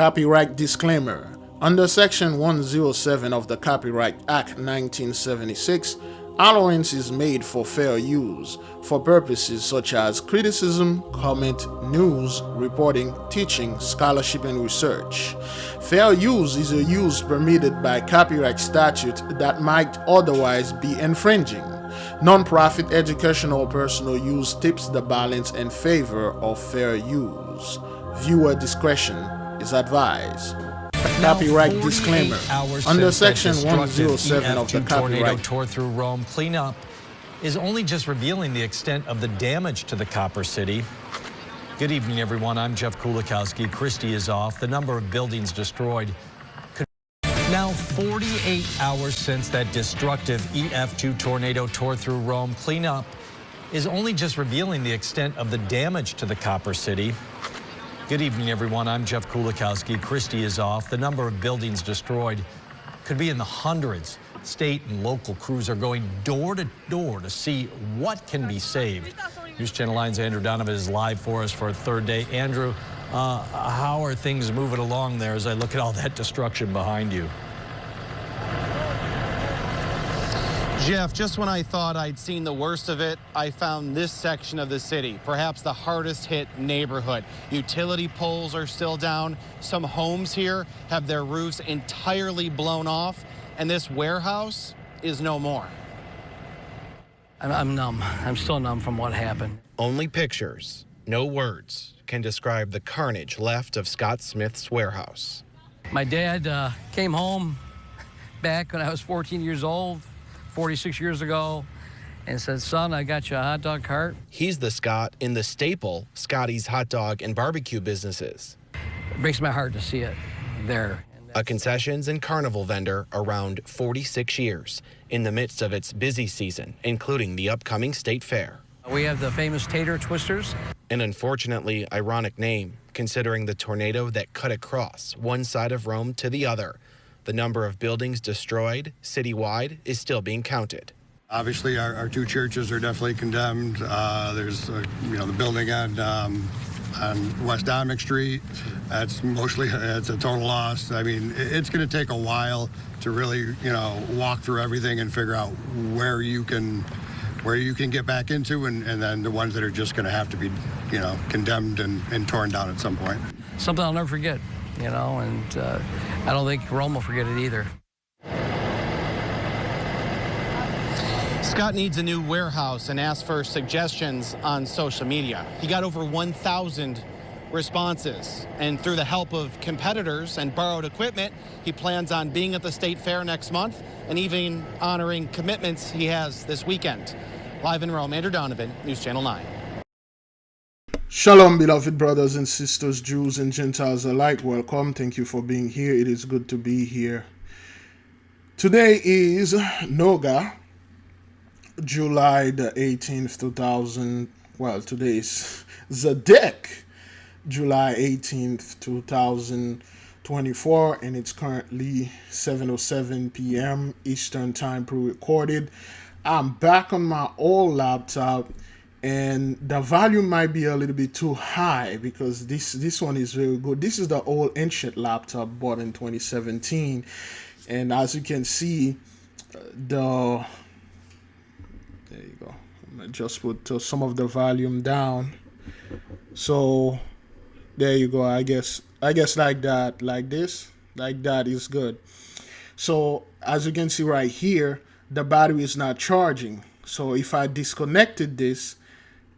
Copyright disclaimer. Under Section 107 of the Copyright Act 1976, allowance is made for fair use for purposes such as criticism, comment, news, reporting, teaching, scholarship, and research. Fair use is a use permitted by copyright statute that might otherwise be infringing. Non-profit educational or personal use tips the balance in favor of fair use. Viewer discretion is advised. Copyright disclaimer. Under Section 107 of the Copyright tore through Rome, cleanup is only just revealing the extent of the damage to the Copper City. Good evening, everyone. I'm Jeff Kulikowski. Christie is off. The number of buildings destroyed. Now 48 hours since that destructive EF2 tornado tore through Rome, cleanup is only just revealing the extent of the damage to the Copper City. Good evening, everyone. I'm Jeff Kulikowski. Christie is off. The number of buildings destroyed could be in the hundreds. State and local crews are going door to door to see what can be saved. News Channel 9's Andrew Donovan is live for us for a third day. Andrew, how are things moving along there as I look at all that destruction behind you? Jeff, just when I thought I'd seen the worst of it, I found this section of the city, perhaps the hardest hit neighborhood. Utility poles are still down. Some homes here have their roofs entirely blown off, and this warehouse is no more. I'm numb. I'm still numb from what happened. Only pictures, no words, can describe the carnage left of Scott Smith's warehouse. My dad came home back when I was 14 years old, 46 years ago, and said, "Son, I got you a hot dog cart." He's the Scott in the staple Scotty's hot dog and barbecue businesses. It breaks my heart to see it there. A concessions and carnival vendor around 46 years in the midst of its busy season, including the upcoming state fair. We have the famous tater twisters. An unfortunately ironic name, considering the tornado that cut across one side of Rome to the other. The number of buildings destroyed citywide is still being counted. Obviously, our two churches are definitely condemned. There's, the building on West Dominic Street. It's a total loss. I mean, it's going to take a while to really, walk through everything and figure out where you can get back into, and then the ones that are just going to have to be, condemned and torn down at some point. Something I'll never forget, and I don't think Rome will forget it either. Scott needs a new warehouse and asked for suggestions on social media. He got over 1,000 responses, and through the help of competitors and borrowed equipment, he plans on being at the state fair next month and even honoring commitments he has this weekend. Live in Rome, Andrew Donovan, News Channel 9. Shalom, beloved brothers and sisters, Jews and Gentiles alike. Welcome. Thank you for being here. It is good to be here. Today is Noga, July the 18th, 2000. Well, today is Zadek, July 18th, 2024, and it's currently 7:07 p.m. Eastern Time pre-recorded. I'm back on my old laptop, and the volume might be a little bit too high because this one is very good. This is the old ancient laptop bought in 2017, and as you can see, there you go. I'm gonna just put some of the volume down. So there you go. I guess like that, like that is good. So as you can see right here, the battery is not charging. So if I disconnected this,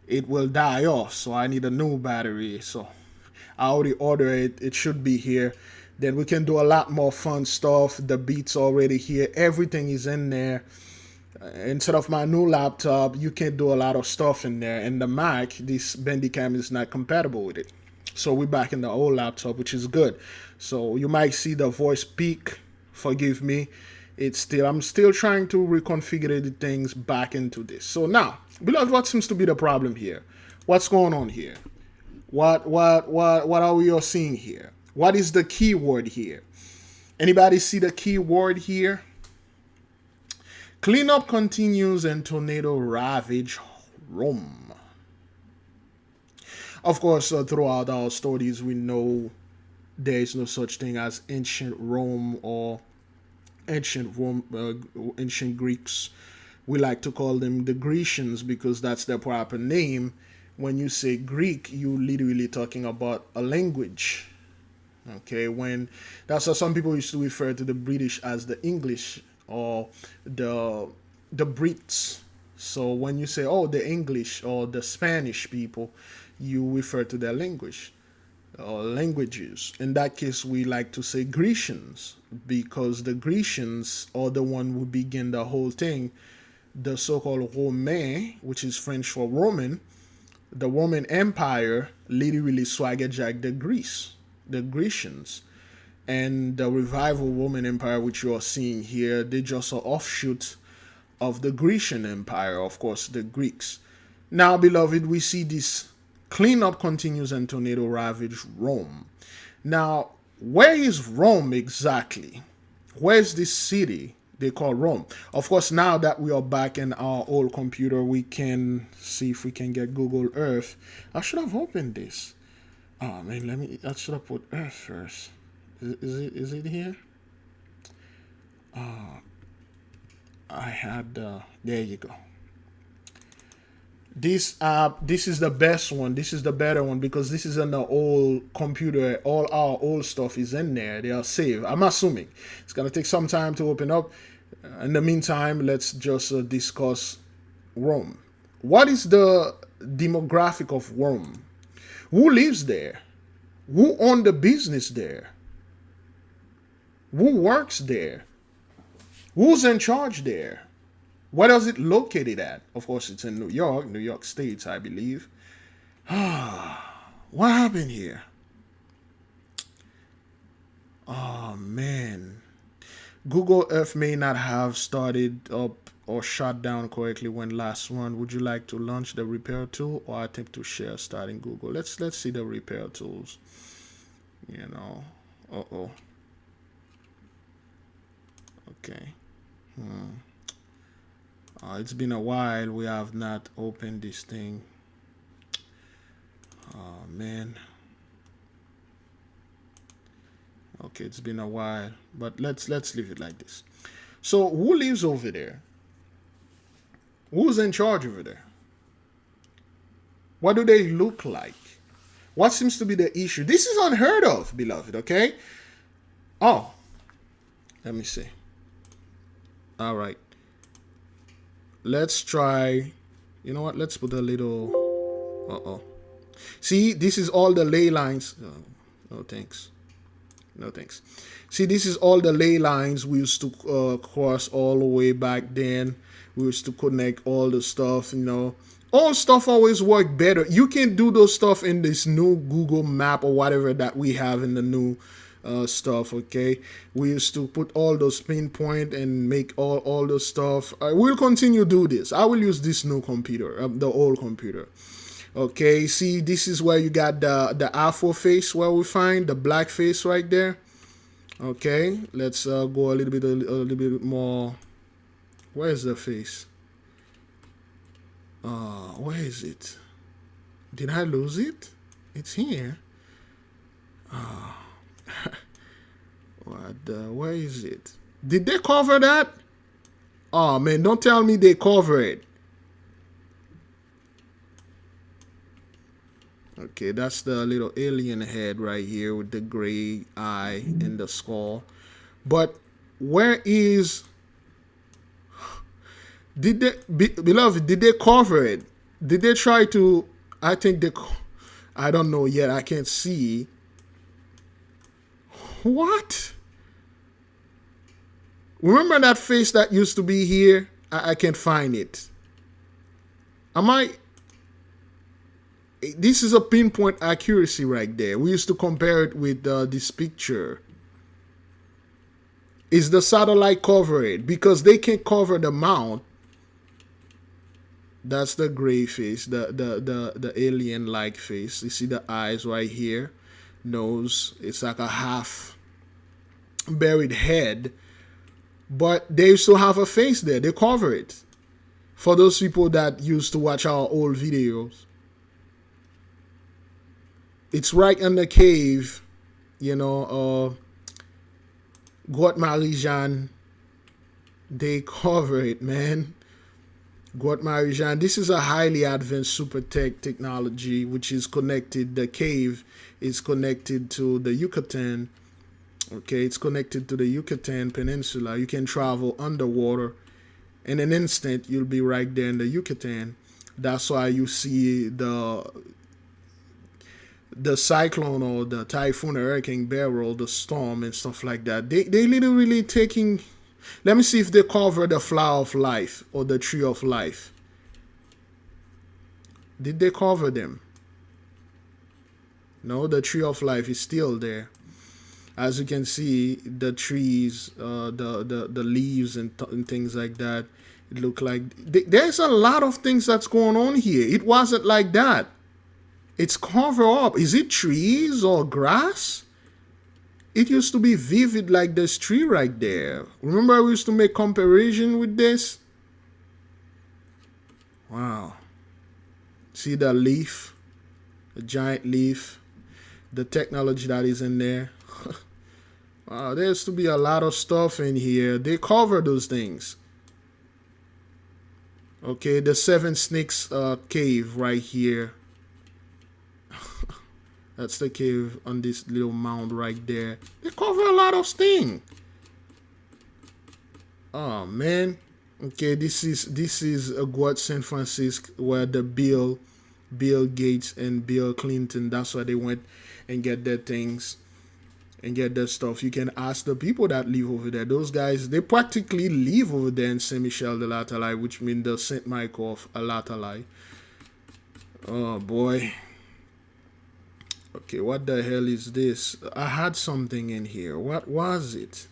it will die off. So I need a new battery. So I already ordered it. It should be here. Then we can do a lot more fun stuff. The beats already here. Everything is in there. Instead of my new laptop, you can do a lot of stuff in there. And the Mac, this Bandicam is not compatible with it. So we're back in the old laptop, which is good. So you might see the voice peak. Forgive me. I'm still trying to reconfigure the things back into this. So now, beloved, what seems to be the problem here? What's going on here? What are we all seeing here? What is the keyword here? Anybody see the keyword here? Cleanup continues and tornado ravage Rome. Of course, throughout our stories, we know there is no such thing as ancient Rome or ancient Greeks. We like to call them the Grecians because that's their proper name. When you say Greek, you literally talking about a language. Okay, when that's how some people used to refer to the British as the English or the Brits. So when you say, oh, the English or the Spanish people, you refer to their language or languages. In that case, we like to say Grecians because the Grecians are the one who begin the whole thing. The so-called Romain, which is French for Roman, the Roman Empire literally swagger jacked the Grecians. And the revival Roman Empire, which you are seeing here, they just are offshoot of the Grecian Empire, of course, the Greeks. Now, beloved, we see this cleanup continues and tornado ravage Rome. Now, where is Rome exactly? Where's this city they call Rome? Of course, now that we are back in our old computer, we can see if we can get Google Earth. I should have opened this. Oh man, I should have put Earth first. Is it here? I had there you go. This is the best one. This is the better one because this is on the old computer. All our old stuff is in there. They are saved. I'm assuming it's gonna take some time to open up. In the meantime, let's just discuss Rome. What is the demographic of Rome? Who lives there? Who owns the business there? Who works there? Who's in charge there? Where is it located at? Of course, it's in New York State, I believe. What happened here? Oh, man. Google Earth may not have started up or shut down correctly when last run. Would you like to launch the repair tool or attempt to share starting Google? Let's see the repair tools. You know. Uh-oh. Okay. It's been a while. We have not opened this thing. Oh, man. Okay, it's been a while. But let's leave it like this. So, who lives over there? Who's in charge over there? What do they look like? What seems to be the issue? This is unheard of, beloved, okay? Oh, let me see. All right. Let's try. You know what? Let's put a little. Uh-oh. See, this is all the ley lines. Oh, no, thanks. No, thanks. See, this is all the ley lines we used to cross all the way back then. We used to connect all the stuff, you know. All stuff always work better. You can do those stuff in this new Google map or whatever that we have in the new stuff, okay? We used to put all those pinpoint and make all those stuff. I will continue to do this. I will use this new computer, the old computer. Okay, see, this is where you got the Afro face, where we find the black face right there. Okay, let's go a little bit more. Where's the face? Where is it? Did I lose it? It's here. Where is it? Did they cover that? Oh man, don't tell me they cover it. Okay, that's the little alien head right here with the gray eye and the skull. But where is... Did they, beloved, did they cover it? Did they try to... I think they... I don't know yet. I can't see. What? Remember that face that used to be here? I can't find it. This is a pinpoint accuracy right there. We used to compare it with this picture. Is the satellite cover it? Because they can't cover the mount. That's the gray face, the alien-like face. You see the eyes right here, nose. It's like a half buried head, but they still have a face there. They cover it. For those people that used to watch our old videos, it's right in the cave. you know, Guat Marijan, they cover it, man. Guat Marijan, this is a highly advanced super tech technology which is connected. The cave is connected to the Yucatan. Okay, it's connected to the Yucatan Peninsula. You can travel underwater. In an instant, you'll be right there in the Yucatan. That's why you see the cyclone or the typhoon or hurricane barrel, the storm and stuff like that. They literally taking. Let me see if they cover the flower of life or the tree of life. Did they cover them? No, the tree of life is still there. As you can see, the trees, the leaves and things like that. It look like there's a lot of things that's going on here. It wasn't like that. It's covered up. Is it trees or grass? It used to be vivid like this tree right there. Remember we used to make comparison with this? Wow. See the leaf? The giant leaf? The technology that is in there? Wow, there used to be a lot of stuff in here. They cover those things. Okay, the Seven Snakes cave right here. That's the cave on this little mound right there. They cover a lot of things. Oh man. Okay, this is Guat San Francisco, where the Bill Gates and Bill Clinton, that's why they went and get their things and get their stuff. You can ask the people that live over there. Those guys, they practically live over there in Saint Michel de l'Atalaï, which means the Saint Michael of l'Atalaï. Oh boy. Okay, what the hell is this? I had something in here. What was it?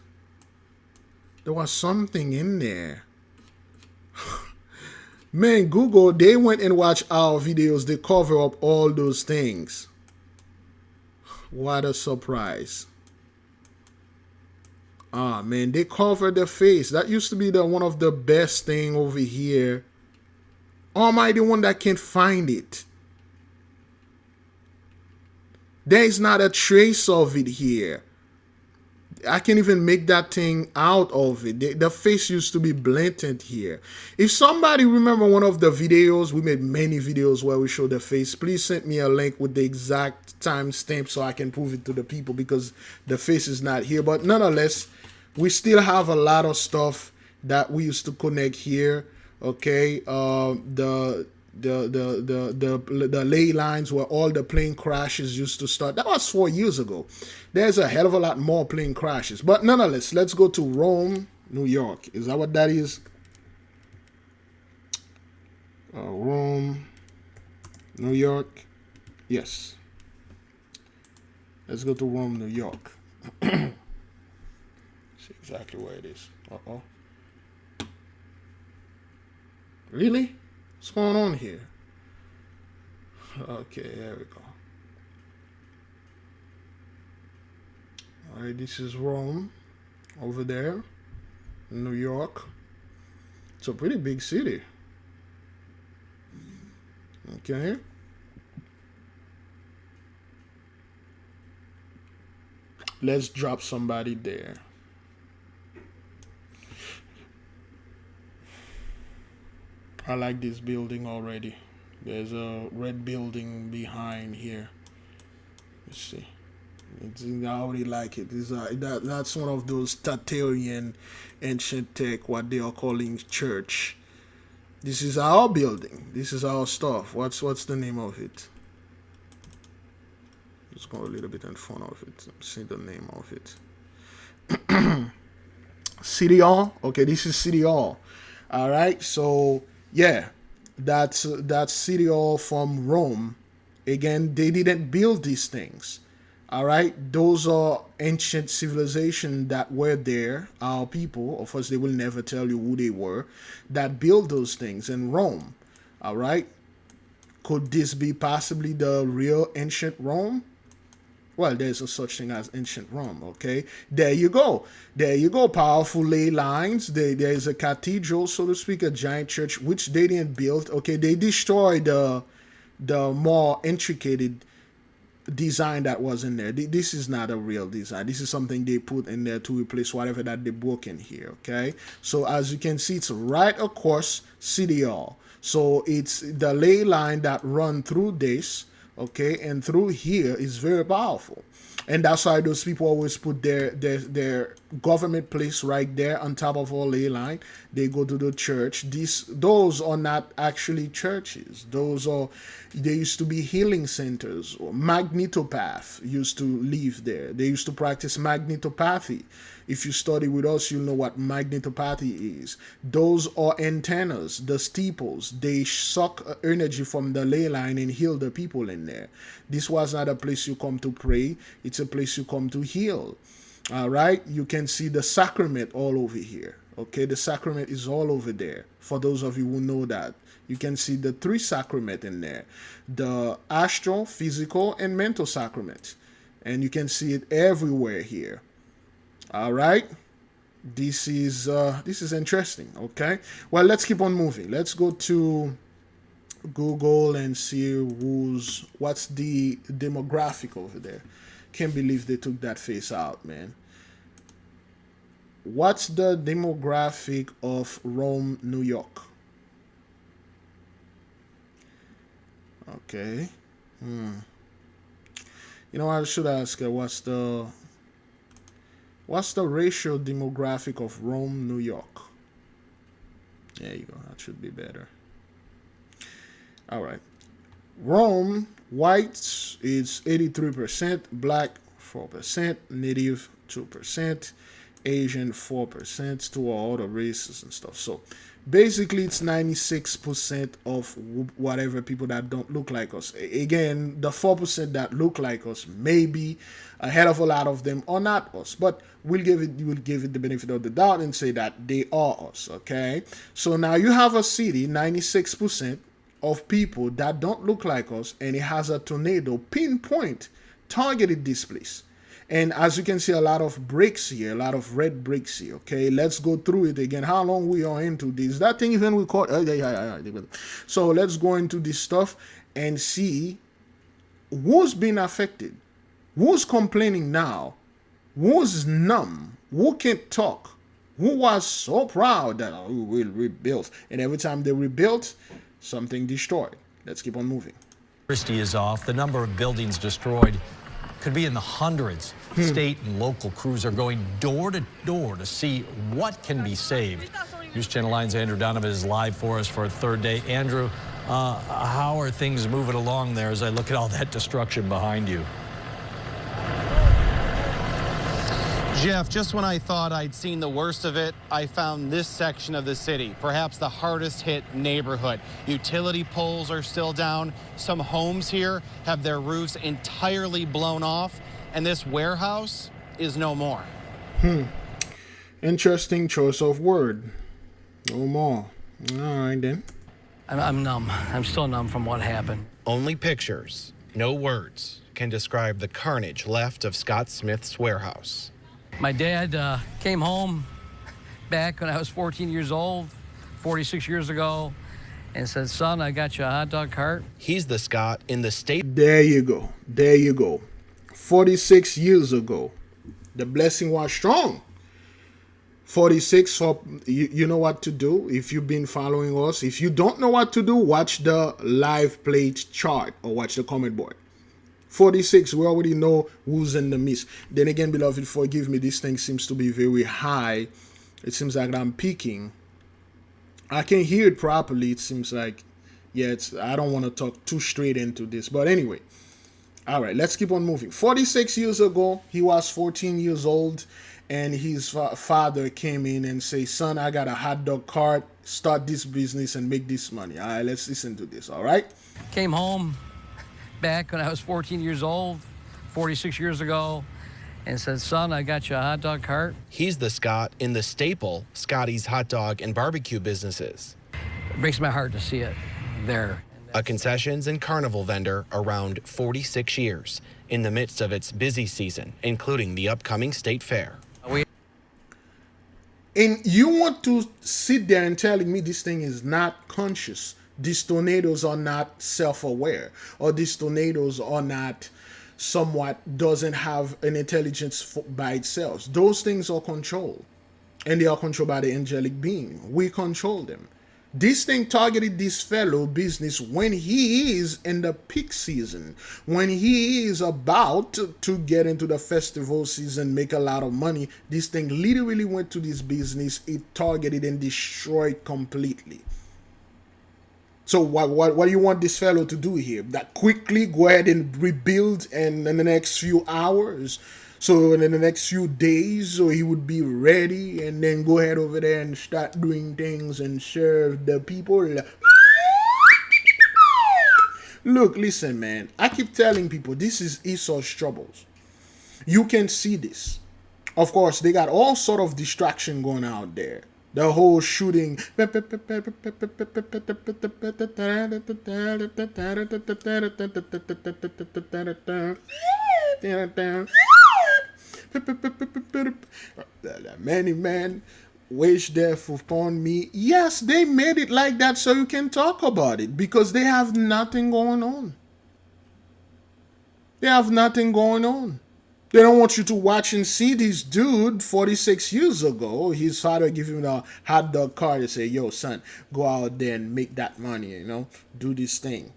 There was something in there. Man, Google, they went and watched our videos. They cover up all those things. What a surprise. Ah, man, they covered the face. That used to be one of the best thing over here. Oh, am I the one that can't find it? There is not a trace of it here. I can't even make that thing out of it. The face used to be blatant here. If somebody remember one of the videos, we made many videos where we show the face, please send me a link with the exact timestamp so I can prove it to the people, because the face is not here. But nonetheless, we still have a lot of stuff that we used to connect here. Okay, the ley lines where all the plane crashes used to start. That was 4 years ago. There's a hell of a lot more plane crashes. But nonetheless, let's go to Rome, New York. Is that what that is? Rome, New York. Yes. Let's go to Rome, New York. See exactly where it is. Uh-oh. Really? What's going on here? Okay, there we go. All right, this is Rome over there, New York. It's a pretty big city. Okay. Let's drop somebody there. I like this building already. There's a red building behind here. Let's see. I already like it. That's one of those Tatarian ancient tech, what they are calling church. This is our building. This is our stuff. What's the name of it? Let's go a little bit in front of it. See the name of it. City Hall. Okay, this is City Hall. All right, so yeah, that's City Hall from Rome. Again, they didn't build these things. All right, those are ancient civilization that were there. Our people, of course, they will never tell you who they were, that built those things in Rome. All right, could this be possibly the real ancient Rome? Well, there's a such thing as ancient Rome, okay? There you go. There you go. Powerful ley lines. There's a cathedral, so to speak, a giant church, which they didn't build. Okay, they destroyed the more intricate design that was in there. This is not a real design. This is something they put in there to replace whatever that they broke in here. Okay, so as you can see, it's right across City Hall. So it's the ley line that run through this, okay, and through here is very powerful. And that's why those people always put their government place right there on top of our ley line. They go to the church. Those are not actually churches. They used to be healing centers. Or magnetopath used to live there. They used to practice magnetopathy. If you study with us, you'll know what magnetopathy is. Those are antennas, the steeples. They suck energy from the ley line and heal the people in there. This was not a place you come to pray. It's a place you come to heal. All right. You can see the sacrament all over here. Okay. The sacrament is all over there. For those of you who know that, you can see the 3 sacrament in there: the astral, physical, and mental sacrament. And you can see it everywhere here. All right. This is interesting. Okay. Well, let's keep on moving. Let's go to Google and see what's the demographic over there. Can't believe they took that face out, man. What's the demographic of Rome, New York? Okay. You know, I should ask her, what's the racial demographic of Rome, New York? There you go. That should be better. All right. Rome, whites is 83%, black 4%, native 2%, Asian 4%, to all other races and stuff. So basically it's 96% of whatever people that don't look like us. Again, the 4% that look like us, maybe a hell of a lot of them are not us, but we'll give it the benefit of the doubt and say that they are us. Okay, so now you have a city, 96% of people that don't look like us, and it has a tornado pinpoint targeted this place. And as you can see, a lot of bricks here, a lot of red bricks here. Okay, let's go through it again. How long we are into this? That thing even we call. So let's go into this stuff and see who's been affected, who's complaining now, who's numb, who can't talk, who was so proud that we will rebuild, and every time they rebuilt, something destroyed. Let's keep on moving. Christie is off. The number of buildings destroyed could be in the hundreds. State and local crews are going door to door to see what can be saved. News Channel 9's Andrew Donovan is live for us for a third day. Andrew, how are things moving along there as I look at all that destruction behind you? Jeff, just when I thought I'd seen the worst of it, I found this section of the city, perhaps the hardest hit neighborhood. Utility poles are still down. Some homes here have their roofs entirely blown off, and this warehouse is no more. Interesting choice of word. No more. All right, then. I'm numb. I'm still numb from what happened. Only pictures, no words, can describe the carnage left of Scott Smith's warehouse. My dad came home back when I was 14 years old, 46 years ago, and said, "Son, I got you a hot dog cart." He's the Scott in the state. There you go. There you go. 46 years ago. The blessing was strong. 46, so you know what to do if you've been following us. If you don't know what to do, watch the live plate chart or watch the comment board. 46, we already know who's in the midst. Then again, beloved, forgive me, this thing seems to be very high. It seems like I'm peaking. I can hear it properly. It seems like, yeah, I don't want to talk too straight into this. But anyway, all right, let's keep on moving. 46 years ago, he was 14 years old, and his father came in and say, "Son, I got a hot dog cart. Start this business and make this money." All right, let's listen to this, all right? Came home back when I was 14 years old, 46 years ago, and said, "Son, I got you a hot dog cart." He's the Scott in the staple Scotty's hot dog and barbecue businesses. It breaks my heart to see it there. A concessions and carnival vendor around 46 years in the midst of its busy season, including the upcoming state fair. And you want to sit there and telling me this thing is not conscious. These tornadoes are not self-aware, or these tornadoes are not somewhat doesn't have an intelligence by itself. Those things are controlled, and they are controlled by the angelic being. We control them. This thing targeted this fellow business when he is in the peak season, when he is about to get into the festival season, make a lot of money. This thing literally went to this business, it targeted and destroyed completely. So what do you want this fellow to do here? That quickly go ahead and rebuild and in the next few hours? So in the next few days, so he would be ready and then go ahead over there and start doing things and serve the people. Look, listen, man. I keep telling people this is Esau's troubles. You can see this. Of course, they got all sort of distraction going out there. The whole shooting. Many men wish death upon me. Yes, they made it like that so you can talk about it because they have nothing going on. They have nothing going on. They don't want you to watch and see this dude 46 years ago. His father give him a hot dog card and say, yo, son, go out there and make that money, do this thing.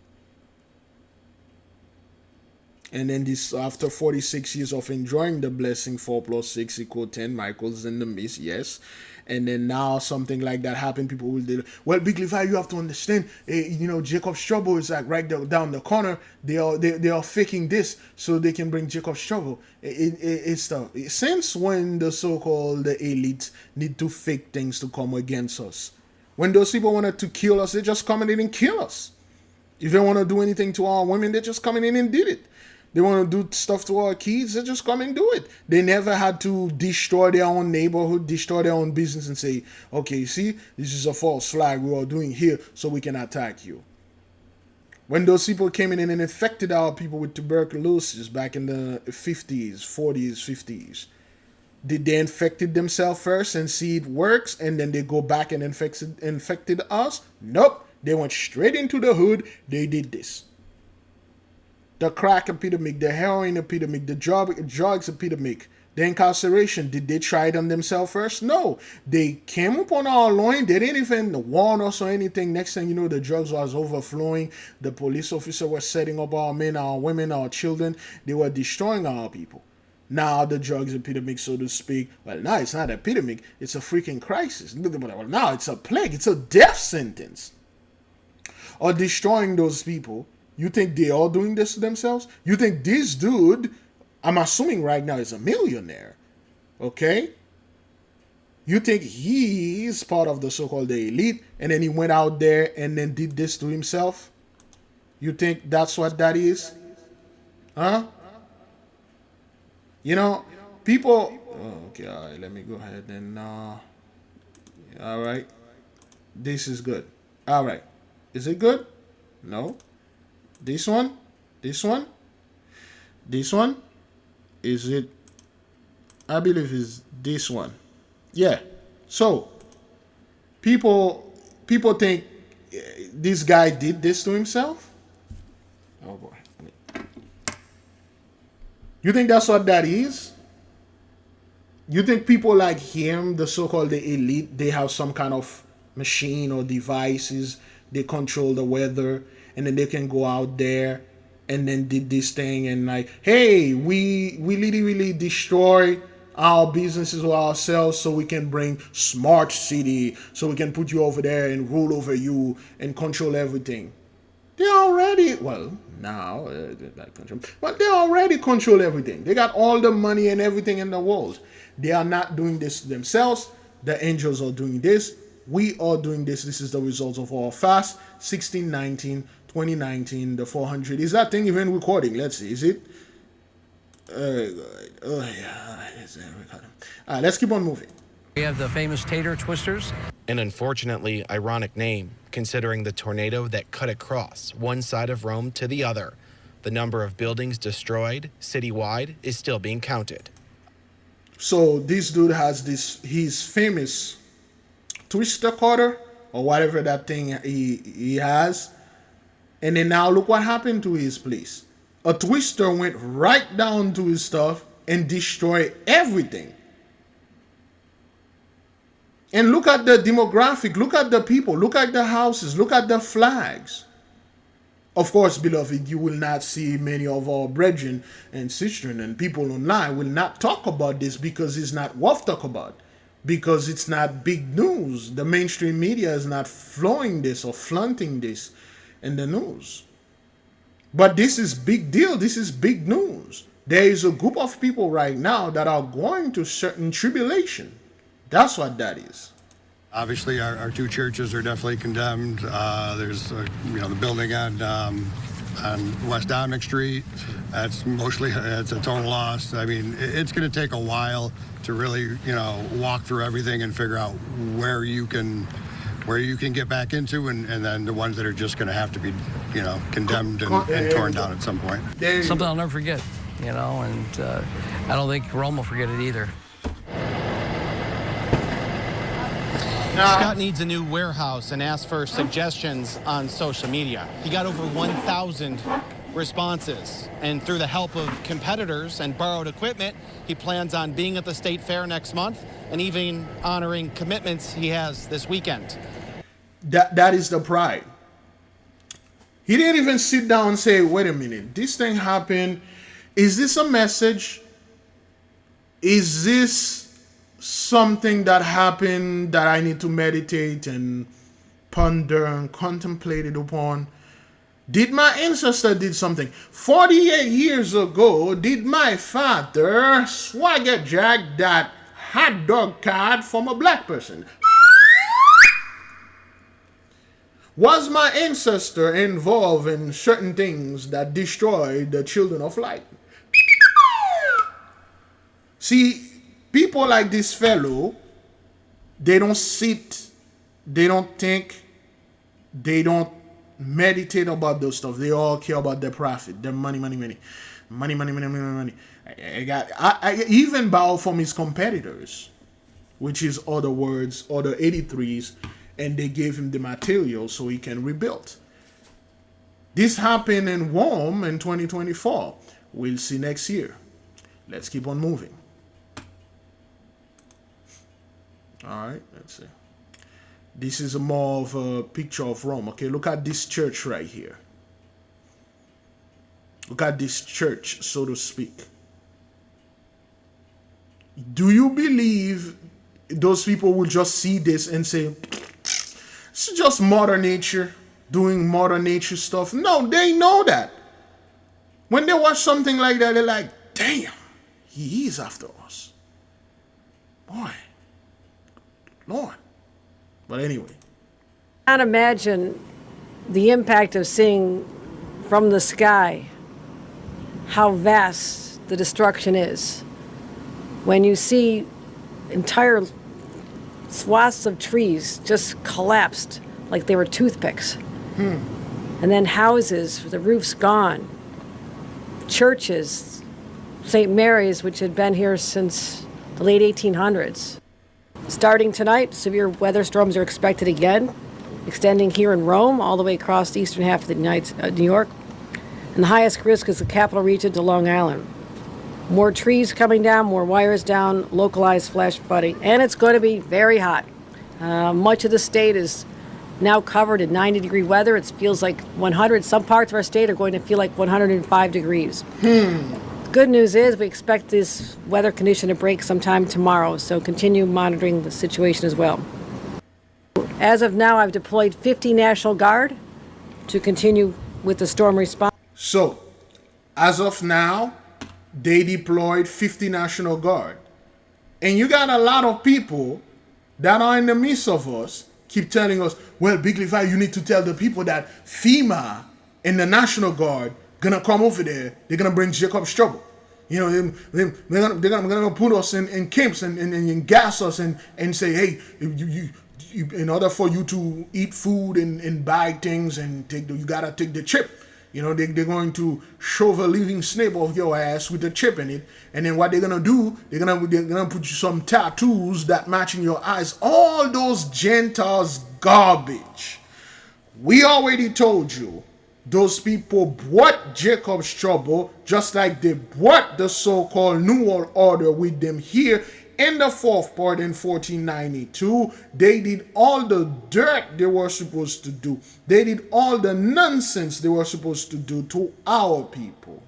And then this, after 46 years of enjoying the blessing, 4 plus 6 equals 10, Michael's in the midst, yes. And then now something like that happened, people will do, well, Big Levi, you have to understand, Jacob's trouble is like right down the corner. They are faking this so they can bring Jacob's trouble. It's tough. Since when the so-called elite need to fake things to come against us? When those people wanted to kill us, they just come in and kill us. If they want to do anything to our women, they just come in and did it. They want to do stuff to our kids, they just come and do it. They never had to destroy their own neighborhood, destroy their own business and say, okay, see, this is a false flag we are doing here so we can attack you. When those people came in and infected our people with tuberculosis back in the 50s, 40s, 50s, did they infected themselves first and see it works and then they go back and infected us? Nope. They went straight into the hood. They did this. The crack epidemic, the heroin epidemic, the drugs epidemic, the incarceration, did they try it on themselves first? No. They came upon our loin. They didn't even warn us or anything. Next thing you know, the drugs was overflowing. The police officer was setting up our men, our women, our children. They were destroying our people. Now the drugs epidemic, so to speak. Well, now it's not an epidemic. It's a freaking crisis. Well, now it's a plague. It's a death sentence. Or destroying those people. You think they are doing this to themselves? You think this dude, I'm assuming right now, is a millionaire, okay? You think he is part of the so-called elite, and then he went out there and then did this to himself? You think that's what that is? Huh? People... Oh, okay, all right, let me go ahead and... all right. This is good. All right. Is it good? No. This one? This one? This one? Is it? I believe is this one. Yeah. So, people think this guy did this to himself? Oh boy. You think that's what that is? You think people like him, the so-called the elite, they have some kind of machine or devices, they control the weather, and then they can go out there and then did this thing and like, hey, we literally destroy our businesses or ourselves so we can bring smart city, so we can put you over there and rule over you and control everything. They already, well, now, but they already control everything. They got all the money and everything in the world. They are not doing this to themselves. The angels are doing this. We are doing this. This is the result of our fast. 1619, 2019, the 400. Is that thing even recording? Let's see. Is it? Yeah. It's recording. All right, let's keep on moving. We have the famous tater twisters. An unfortunately ironic name, considering the tornado that cut across one side of Rome to the other. The number of buildings destroyed citywide is still being counted. So this dude has his famous twister cutter or whatever that thing he has. And then now look what happened to his place. A twister went right down to his stuff and destroyed everything. And look at the demographic, look at the people, look at the houses, look at the flags. Of course, beloved, you will not see many of our brethren and sisters and people online will not talk about this because it's not worth talk about. Because it's not big news. The mainstream media is not flowing this or flaunting this in the news. But this is big deal. This is big news. There is a group of people right now that are going to certain tribulation. That's what that is. Obviously, our two churches are definitely condemned. There's, the building on West Dominic Street. It's a total loss. I mean, it's going to take a while to really, walk through everything and figure out where you can get back into, and then the ones that are just going to have to be, condemned and torn down at some point. Something I'll never forget, and I don't think Rome will forget it either. Scott needs a new warehouse and asked for suggestions on social media. He got over 1,000 responses, and through the help of competitors and borrowed equipment, he plans on being at the state fair next month and even honoring commitments he has this weekend. That is the pride. He didn't even sit down and say, wait a minute, this thing happened. Is this a message? Is this something that happened that I need to meditate and ponder and contemplate it upon? Did my ancestor did something? 48 years ago, did my father swagger jack that hot dog card from a black person? Was my ancestor involved in certain things that destroyed the children of light? See, people like this fellow, they don't sit, they don't think, they don't meditate about those stuff. They all care about their profit, their money. I even borrow from his competitors, which is other 83s, and they gave him the material so he can rebuild. This happened in Rome in 2024. We'll see next year. Let's keep on moving. All right, let's see. This is more of a picture of Rome. Okay, look at this church right here. Look at this church, so to speak. Do you believe those people will just see this and say, it's just Mother Nature doing Mother Nature stuff? No, they know that. When they watch something like that, they're like, damn, he is after us. Boy. Lord. But anyway. I can't imagine the impact of seeing from the sky how vast the destruction is. When you see entire swaths of trees just collapsed like they were toothpicks. And then houses, the roofs gone. Churches, St. Mary's, which had been here since the late 1800s. Starting tonight, severe weather storms are expected again, extending here in Rome all the way across the eastern half of the New York. And the highest risk is the capital region to Long Island. More trees coming down, more wires down, localized flash flooding, and it's going to be very hot. Much of the state is now covered in 90-degree weather. It feels like 100. Some parts of our state are going to feel like 105 degrees. Good news is we expect this weather condition to break sometime tomorrow, so continue monitoring the situation as well. As of now, I've deployed 50 National Guard to continue with the storm response. So, as of now, they deployed 50 National Guard. And you got a lot of people that are in the midst of us keep telling us, well, Big Levi, you need to tell the people that FEMA and the National Guard gonna come over there. They're gonna bring Jacob's trouble. You know, they're gonna put us in camps and gas us and say, hey, you in order for you to eat food and buy things and you gotta take the chip. You know, they're going to shove a living snake off your ass with a chip in it, and then what they're gonna do, they're gonna put you some tattoos that matching your eyes. All those Gentiles garbage. We already told you Those people brought Jacob's trouble, just like they brought the so-called New World Order with them here in the fourth part in 1492. They did all the dirt they were supposed to do. They did all the nonsense they were supposed to do to our people.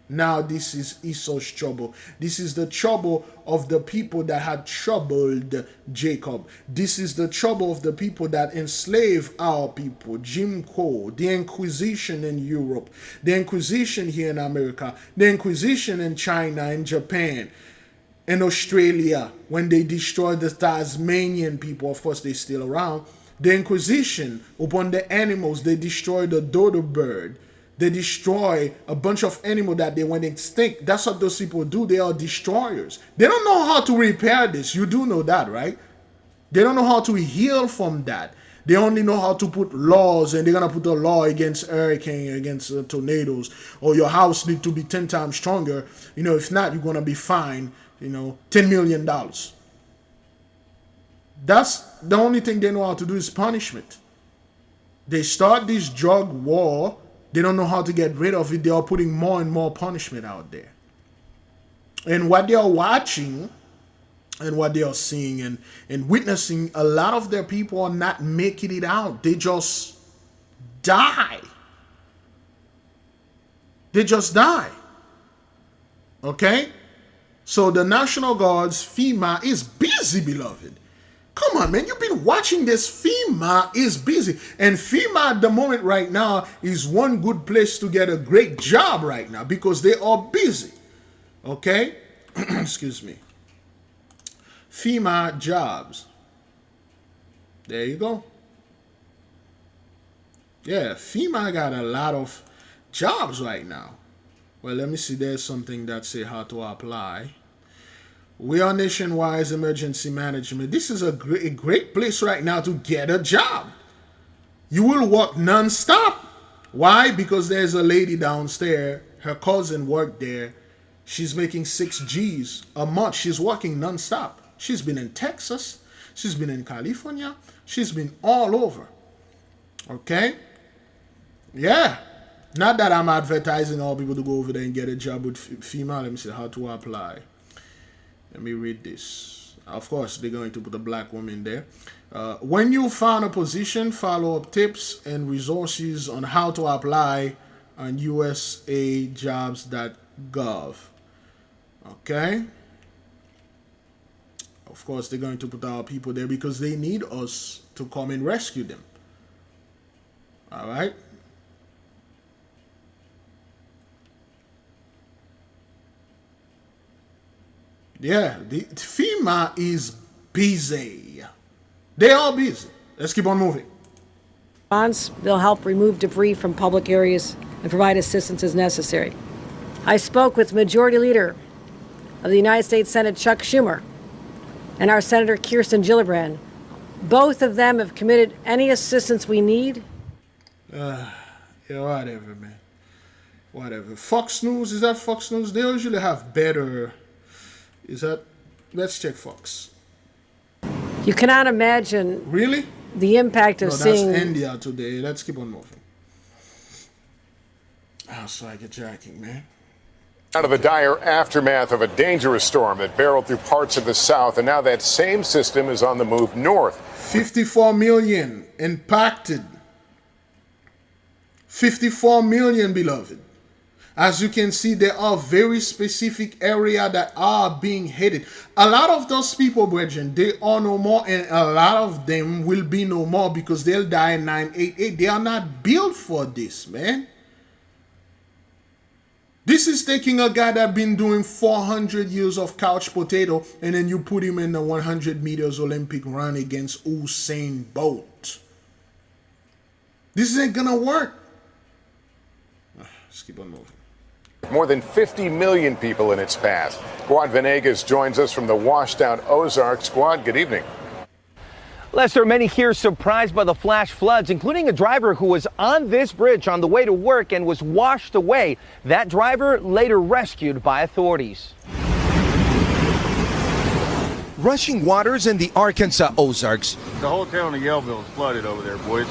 Now this is Esau's trouble. This is the trouble of the people that had troubled Jacob. This is the trouble of the people that enslaved our people. Jim Crow, the Inquisition in Europe, the Inquisition here in America, the Inquisition in China, in Japan, in Australia, when they destroyed the Tasmanian people. Of course, they're still around. The Inquisition upon the animals. They destroyed the dodo bird. They destroy a bunch of animals that they went extinct. That's what those people do. They are destroyers. They don't know how to repair this. You do know that, right? They don't know how to heal from that. They only know how to put laws, and they're going to put a law against hurricane, against tornadoes, or your house need to be 10 times stronger. You know, if not, you're going to be fined, you know, $10 million. That's the only thing they know how to do is punishment. They start this drug war. They don't know how to get rid of it. They are putting more and more punishment out there. And what they are watching and what they are seeing and witnessing, a lot of their people are not making it out. They just die. They just die. Okay? So the National Guard's FEMA is busy, beloved. Come on, man. You've been watching this. FEMA is busy. And FEMA at the moment right now is one good place to get a great job right now because they are busy. Okay? Excuse me. FEMA jobs. There you go. Yeah, FEMA got a lot of jobs right now. Well, let me see. There's something that say how to apply. We are Nationwide Emergency Management. This is a great place right now to get a job. You will work non-stop. Why? Because there's a lady downstairs. Her cousin worked there. She's making 6 G's a month. She's working non-stop. She's been in Texas. She's been in California. She's been all over. Okay? Yeah. Not that I'm advertising all people to go over there and get a job with FEMA. Let me see how to apply. Let me read this. Of course, they're going to put a black woman there. When you found a position, follow up tips and resources on how to apply on usajobs.gov. Okay? Of course, they're going to put our people there because they need us to come and rescue them. All right? Yeah, the FEMA is busy. They are busy. Let's keep on moving. They'll help remove debris from public areas and provide assistance as necessary. I spoke with Majority Leader of the United States Senate, Chuck Schumer, and our Senator Kirsten Gillibrand. Both of them have committed any assistance we need. Yeah, whatever, man. Whatever. Fox News, is that Fox News? They usually have better... Is that... Let's check Fox. You cannot imagine... Really? The impact of seeing... That's India today. Let's keep on moving. Oh, so I get jacking, man. Out of the dire aftermath of a dangerous storm that barreled through parts of the South, and now that same system is on the move north. 54 million impacted. 54 million, beloved. As you can see, there are very specific areas that are being hit. A lot of those people, brethren, they are no more, and a lot of them will be no more because they'll die in 988. They are not built for this, man. This is taking a guy that's been doing 400 years of couch potato, and then you put him in the 100 meters Olympic run against Usain Bolt. This ain't gonna work. Let's keep on moving. More than 50 million people in its path. Squad Venegas joins us from the washed out Ozarks. Squad, good evening. Lester, many here surprised by the flash floods, including a driver who was on this bridge on the way to work and was washed away. That driver later rescued by authorities. Rushing waters in the Arkansas Ozarks. The whole town of Yellville is flooded over there, boys.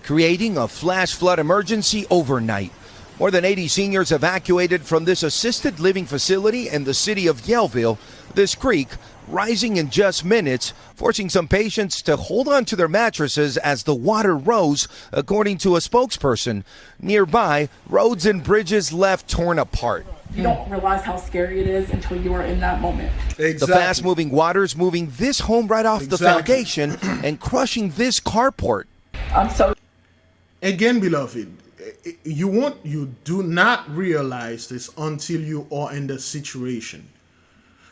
creating a flash flood emergency overnight. More than 80 seniors evacuated from this assisted living facility in the city of Yellville. This creek rising in just minutes, forcing some patients to hold on to their mattresses as the water rose, according to a spokesperson. Nearby, roads and bridges left torn apart. You don't realize how scary it is until you are in that moment. Exactly. The fast-moving waters moving this home right off the foundation and crushing this carport. I'm so... Again, beloved, you do not realize this until you are in the situation.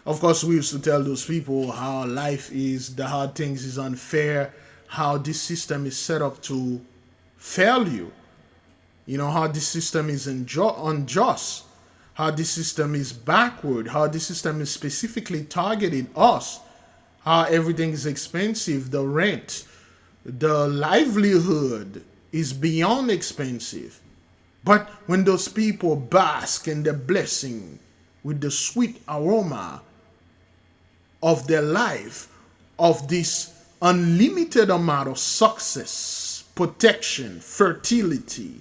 Of course, we used to tell those people how life is, how things is unfair, how this system is set up to fail you. You know, how this system is unjust, how this system is backward, how this system is specifically targeting us, how everything is expensive, the rent, the livelihood is beyond expensive. But when those people bask in the blessing with the sweet aroma of their life, of this unlimited amount of success, protection, fertility,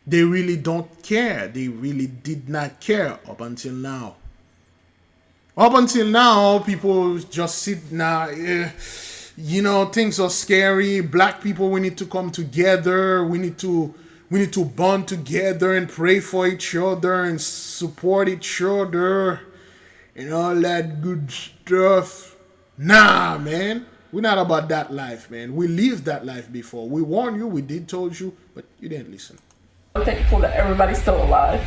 they really don't care. They really did not care up until now. Up until now, people just sit now. You know, things are scary. Black people, we need to come together. We need to bond together and pray for each other and support each other and all that good stuff. Nah, man. We're not about that life, man. We lived that life before. We warned you. We did told you, but you didn't listen. I'm thankful that everybody's still alive.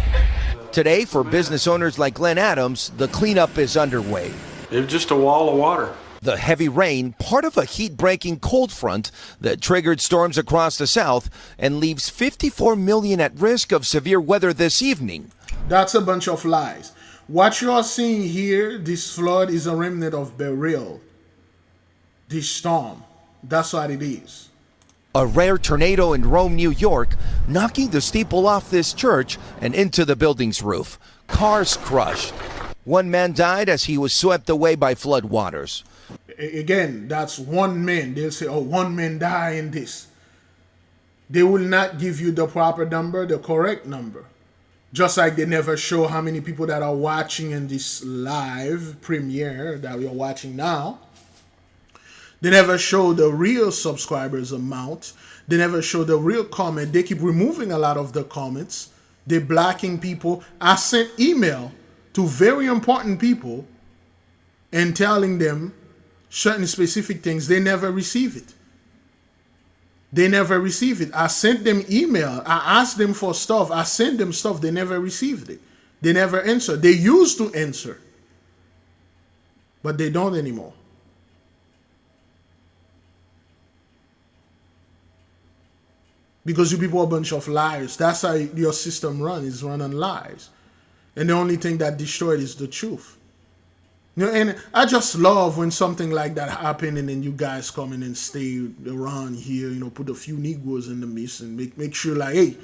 Today, for business owners like Glenn Adams, the cleanup is underway. It was just a wall of water. The heavy rain, part of a heat-breaking cold front that triggered storms across the south and leaves 54 million at risk of severe weather this evening. That's a bunch of lies. What you are seeing here, this flood, is a remnant of Beryl. This storm, that's what it is. A rare tornado in Rome, New York, knocking the steeple off this church and into the building's roof. Cars crushed. One man died as he was swept away by flood waters. Again, that's one man. They'll say, oh, one man died in this. They will not give you the proper number, the correct number. Just like they never show how many people that are watching in this live premiere that we are watching now. They never show the real subscribers amount. They never show the real comment. They keep removing a lot of the comments. They're blocking people. I sent email to very important people and telling them certain specific things. They never receive it. They never receive it. I sent them email. I asked them for stuff. I sent them stuff. They never received it. They never answer. They used to answer, but they don't anymore. Because you people are a bunch of liars. That's how your system runs. It's run on lies. And the only thing that destroyed is the truth. You know, and I just love when something like that happens and then you guys come in and stay around here, you know, put a few Negroes in the midst and make sure like, hey,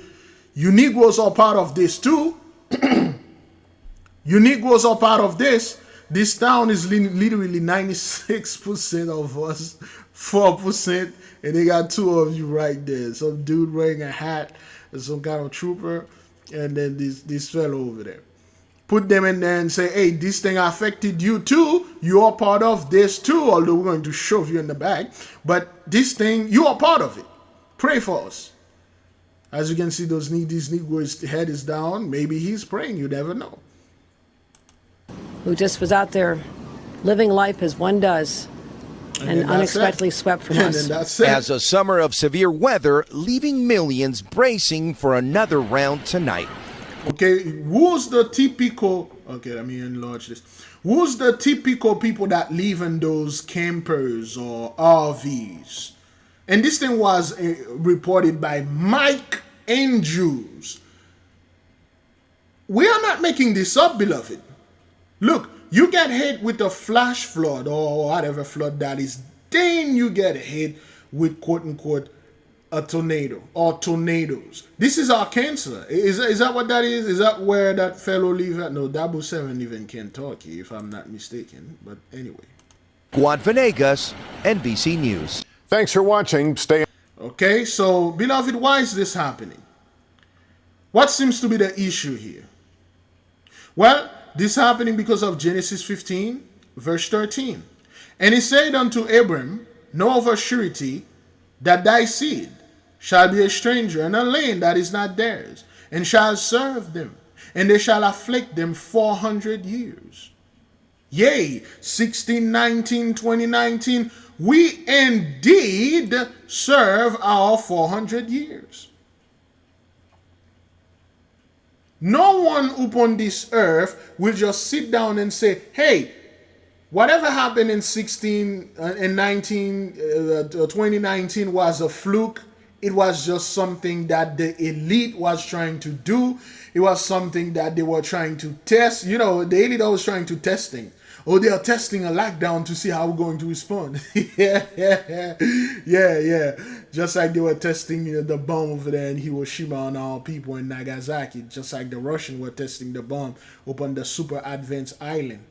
you Negroes are part of this too. You Negroes are part of this. This town is literally 96% of us, 4%, and they got two of you right there. Some dude wearing a hat and some kind of trooper, and then this fellow over there. Put them in there and say, hey, this thing affected you too. You are part of this too, although we're going to shove you in the back. But this thing, you are part of it. Pray for us. As you can see, these Negroes' head is down. Maybe he's praying. You never know. Who just was out there living life as one does and unexpectedly swept from us. As a summer of severe weather, leaving millions bracing for another round tonight. Okay, who's the typical, okay, let me enlarge this. Who's the typical people that live in those campers or RVs? And this thing was reported by Mike Andrews. We are not making this up, beloved. Look, you get hit with a flash flood or whatever flood that is, then you get hit with quote-unquote a tornado or tornadoes. This is our cancer. Is that what that is? Is that where that fellow lives at? No, Double 7 live in Kentucky, if I'm not mistaken. But anyway. Juan Venegas, NBC News. Thanks for watching. Stay. Okay, so beloved, why is this happening? What seems to be the issue here? Well, this happening because of Genesis 15, verse 13. And he said unto Abram, know of a surety that thy seed shall be a stranger in a land that is not theirs, and shall serve them, and they shall afflict them 400 years. Yea, 16, 19, 20, 19, we indeed serve our 400 years. No one upon this earth will just sit down and say, hey, whatever happened in 2019 was a fluke. It was just something that the elite was trying to do. It was something that they were trying to test. You know, the elite was trying to testing. Oh, they are testing a lockdown to see how we're going to respond. yeah. Just like they were testing, the bomb over there in Hiroshima on our people in Nagasaki. Just like the Russians were testing the bomb upon the super advanced island.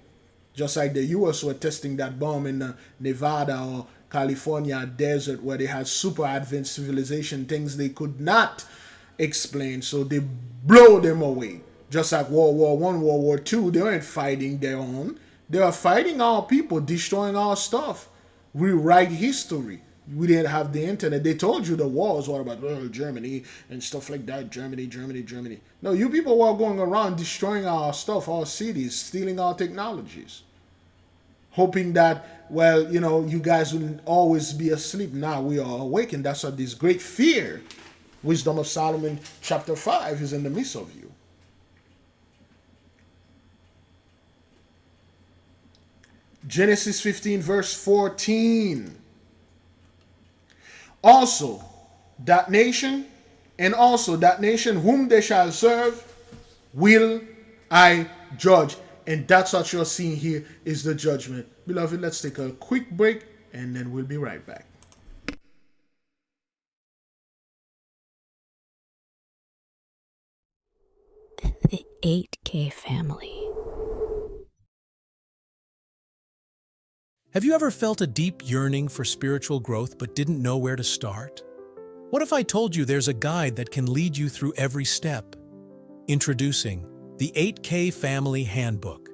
Just like the US were testing that bomb in the Nevada or California desert where they had super advanced civilization, things they could not explain. So they blow them away. Just like World War I, World War II, they weren't fighting their own. They are fighting our people, destroying our stuff. We write history. We didn't have the internet. They told you the wars were about Germany and stuff like that. Germany. No, you people were going around destroying our stuff, our cities, stealing our technologies. Hoping that, well, you guys will always be asleep. Now we are awake, and that's what this great fear, Wisdom of Solomon, chapter 5, is in the midst of you. Genesis 15, verse 14. Also that nation whom they shall serve will I judge. And that's what you're seeing here is the judgment. Beloved, let's take a quick break and then we'll be right back. The 8K family. Have you ever felt a deep yearning for spiritual growth but didn't know where to start? What if I told you there's a guide that can lead you through every step? Introducing the 8K Family Handbook.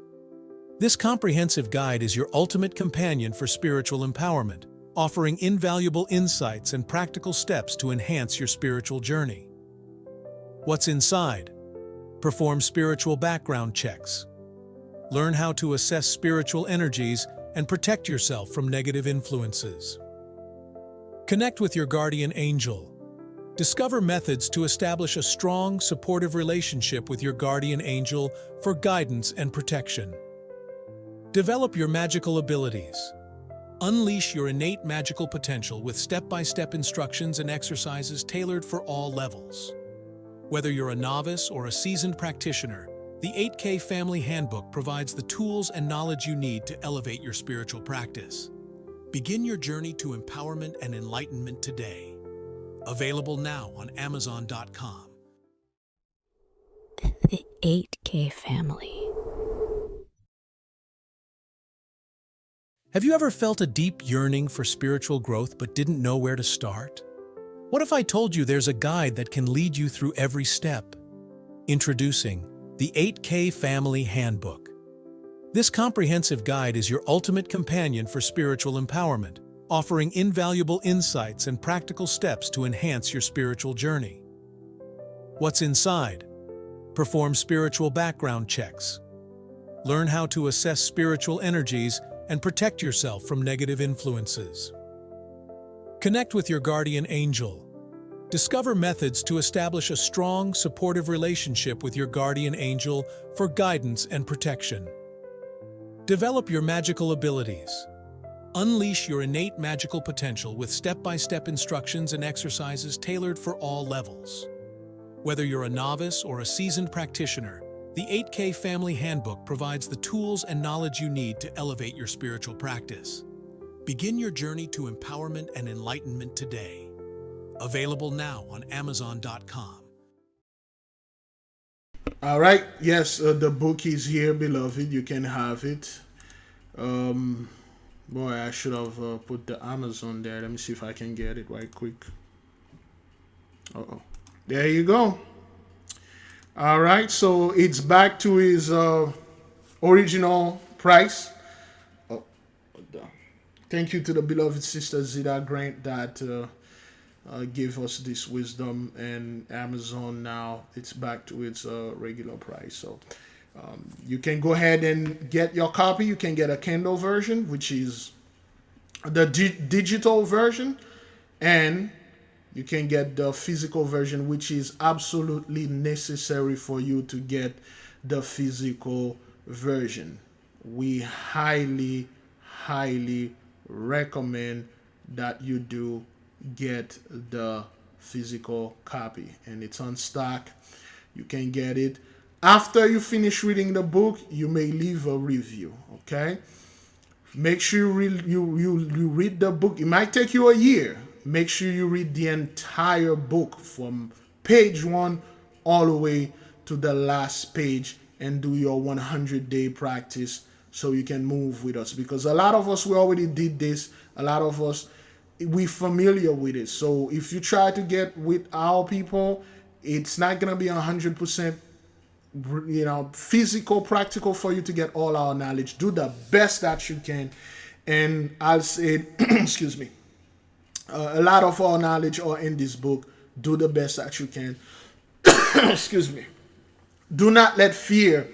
This comprehensive guide is your ultimate companion for spiritual empowerment, offering invaluable insights and practical steps to enhance your spiritual journey. What's inside? Perform spiritual background checks. Learn how to assess spiritual energies and protect yourself from negative influences. Connect with your guardian angel. Discover methods to establish a strong, supportive relationship with your guardian angel for guidance and protection. Develop your magical abilities. Unleash your innate magical potential with step-by-step instructions and exercises tailored for all levels. Whether you're a novice or a seasoned practitioner, the 8K Family Handbook provides the tools and knowledge you need to elevate your spiritual practice. Begin your journey to empowerment and enlightenment today. Available now on Amazon.com. The 8K family. Have you ever felt a deep yearning for spiritual growth but didn't know where to start? What if I told you there's a guide that can lead you through every step? Introducing the 8K Family Handbook. This comprehensive guide is your ultimate companion for spiritual empowerment, offering invaluable insights and practical steps to enhance your spiritual journey. What's inside? Perform spiritual background checks. Learn how to assess spiritual energies and protect yourself from negative influences. Connect with your guardian angel. Discover methods to establish a strong, supportive relationship with your guardian angel for guidance and protection. Develop your magical abilities. Unleash your innate magical potential with step-by-step instructions and exercises tailored for all levels. Whether you're a novice or a seasoned practitioner, the 8K Family Handbook provides the tools and knowledge you need to elevate your spiritual practice. Begin your journey to empowerment and enlightenment today. Available now on Amazon.com. All right. Yes, the book is here, beloved. You can have it. Boy, I should have put the Amazon there. Let me see if I can get it right quick. Uh-oh. There you go. All right, so it's back to his original price. Oh, thank you to the beloved sister Zida Grant that gave us this wisdom, and Amazon now it's back to its regular price. So you can go ahead and get your copy. You can get a Kindle version, which is the digital version, and you can get the physical version, which is absolutely necessary for you to get the physical version. We highly, highly recommend that you do get the physical copy, and it's on stock. You can get it. After you finish reading the book, you may leave a review, okay? Make sure you read the book. It might take you a year. Make sure you read the entire book from page 1 all the way to the last page and do your 100-day practice so you can move with us. Because a lot of us, we already did this. A lot of us, we familiar with it. So if you try to get with our people, it's not going to be 100% physical, practical for you to get all our knowledge. Do the best that you can. And I'll say, excuse me, a lot of our knowledge are in this book. Do the best that you can. Excuse me. Do not let fear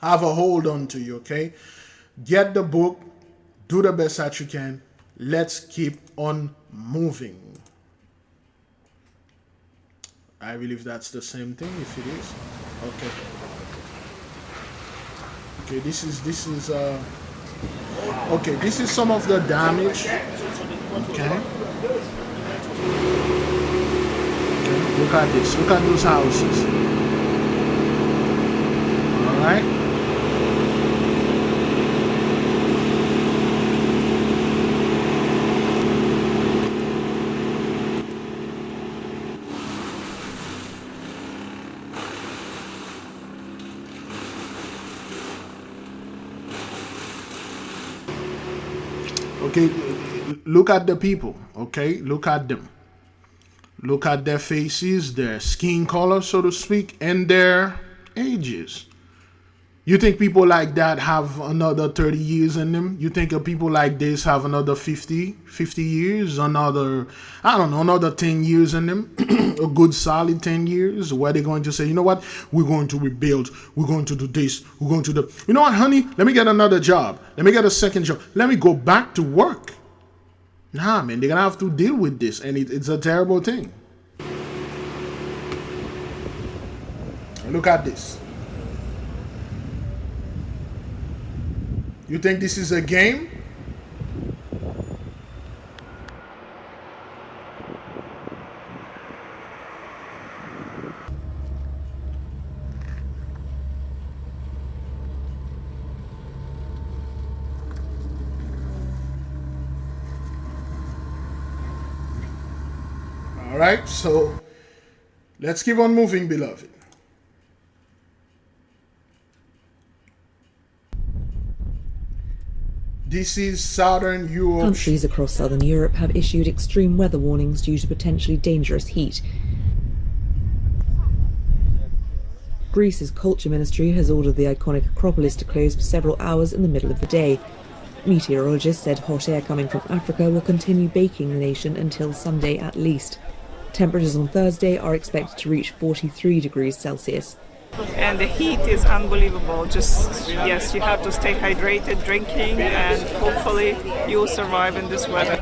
have a hold on to you, okay? Get the book. Do the best that you can. Let's keep on moving. I believe that's the same thing, if it is. Okay. Okay, this is okay, this is some of the damage. Okay. Look at this. Look at those houses. All right. Okay, look at the people, okay? Look at them. Look at their faces, their skin color, so to speak, and their ages. You think people like that have another 30 years in them? You think of people like this have another 50 years, another, I don't know, another 10 years in them? A good solid 10 years where they're going to say, you know what, we're going to rebuild, we're going to do this, we're going to do, you know what, honey, let me get another job, let me get a second job, let me go back to work. Nah, man, they're going to have to deal with this, and it's a terrible thing. Look at this. You think this is a game? All right, so let's keep on moving, beloved. This is Southern Europe. Countries across Southern Europe have issued extreme weather warnings due to potentially dangerous heat. Greece's culture ministry has ordered the iconic Acropolis to close for several hours in the middle of the day. Meteorologists said hot air coming from Africa will continue baking the nation until Sunday at least. Temperatures on Thursday are expected to reach 43 degrees Celsius. And the heat is unbelievable. Just, yes, you have to stay hydrated, drinking, and hopefully you'll survive in this weather.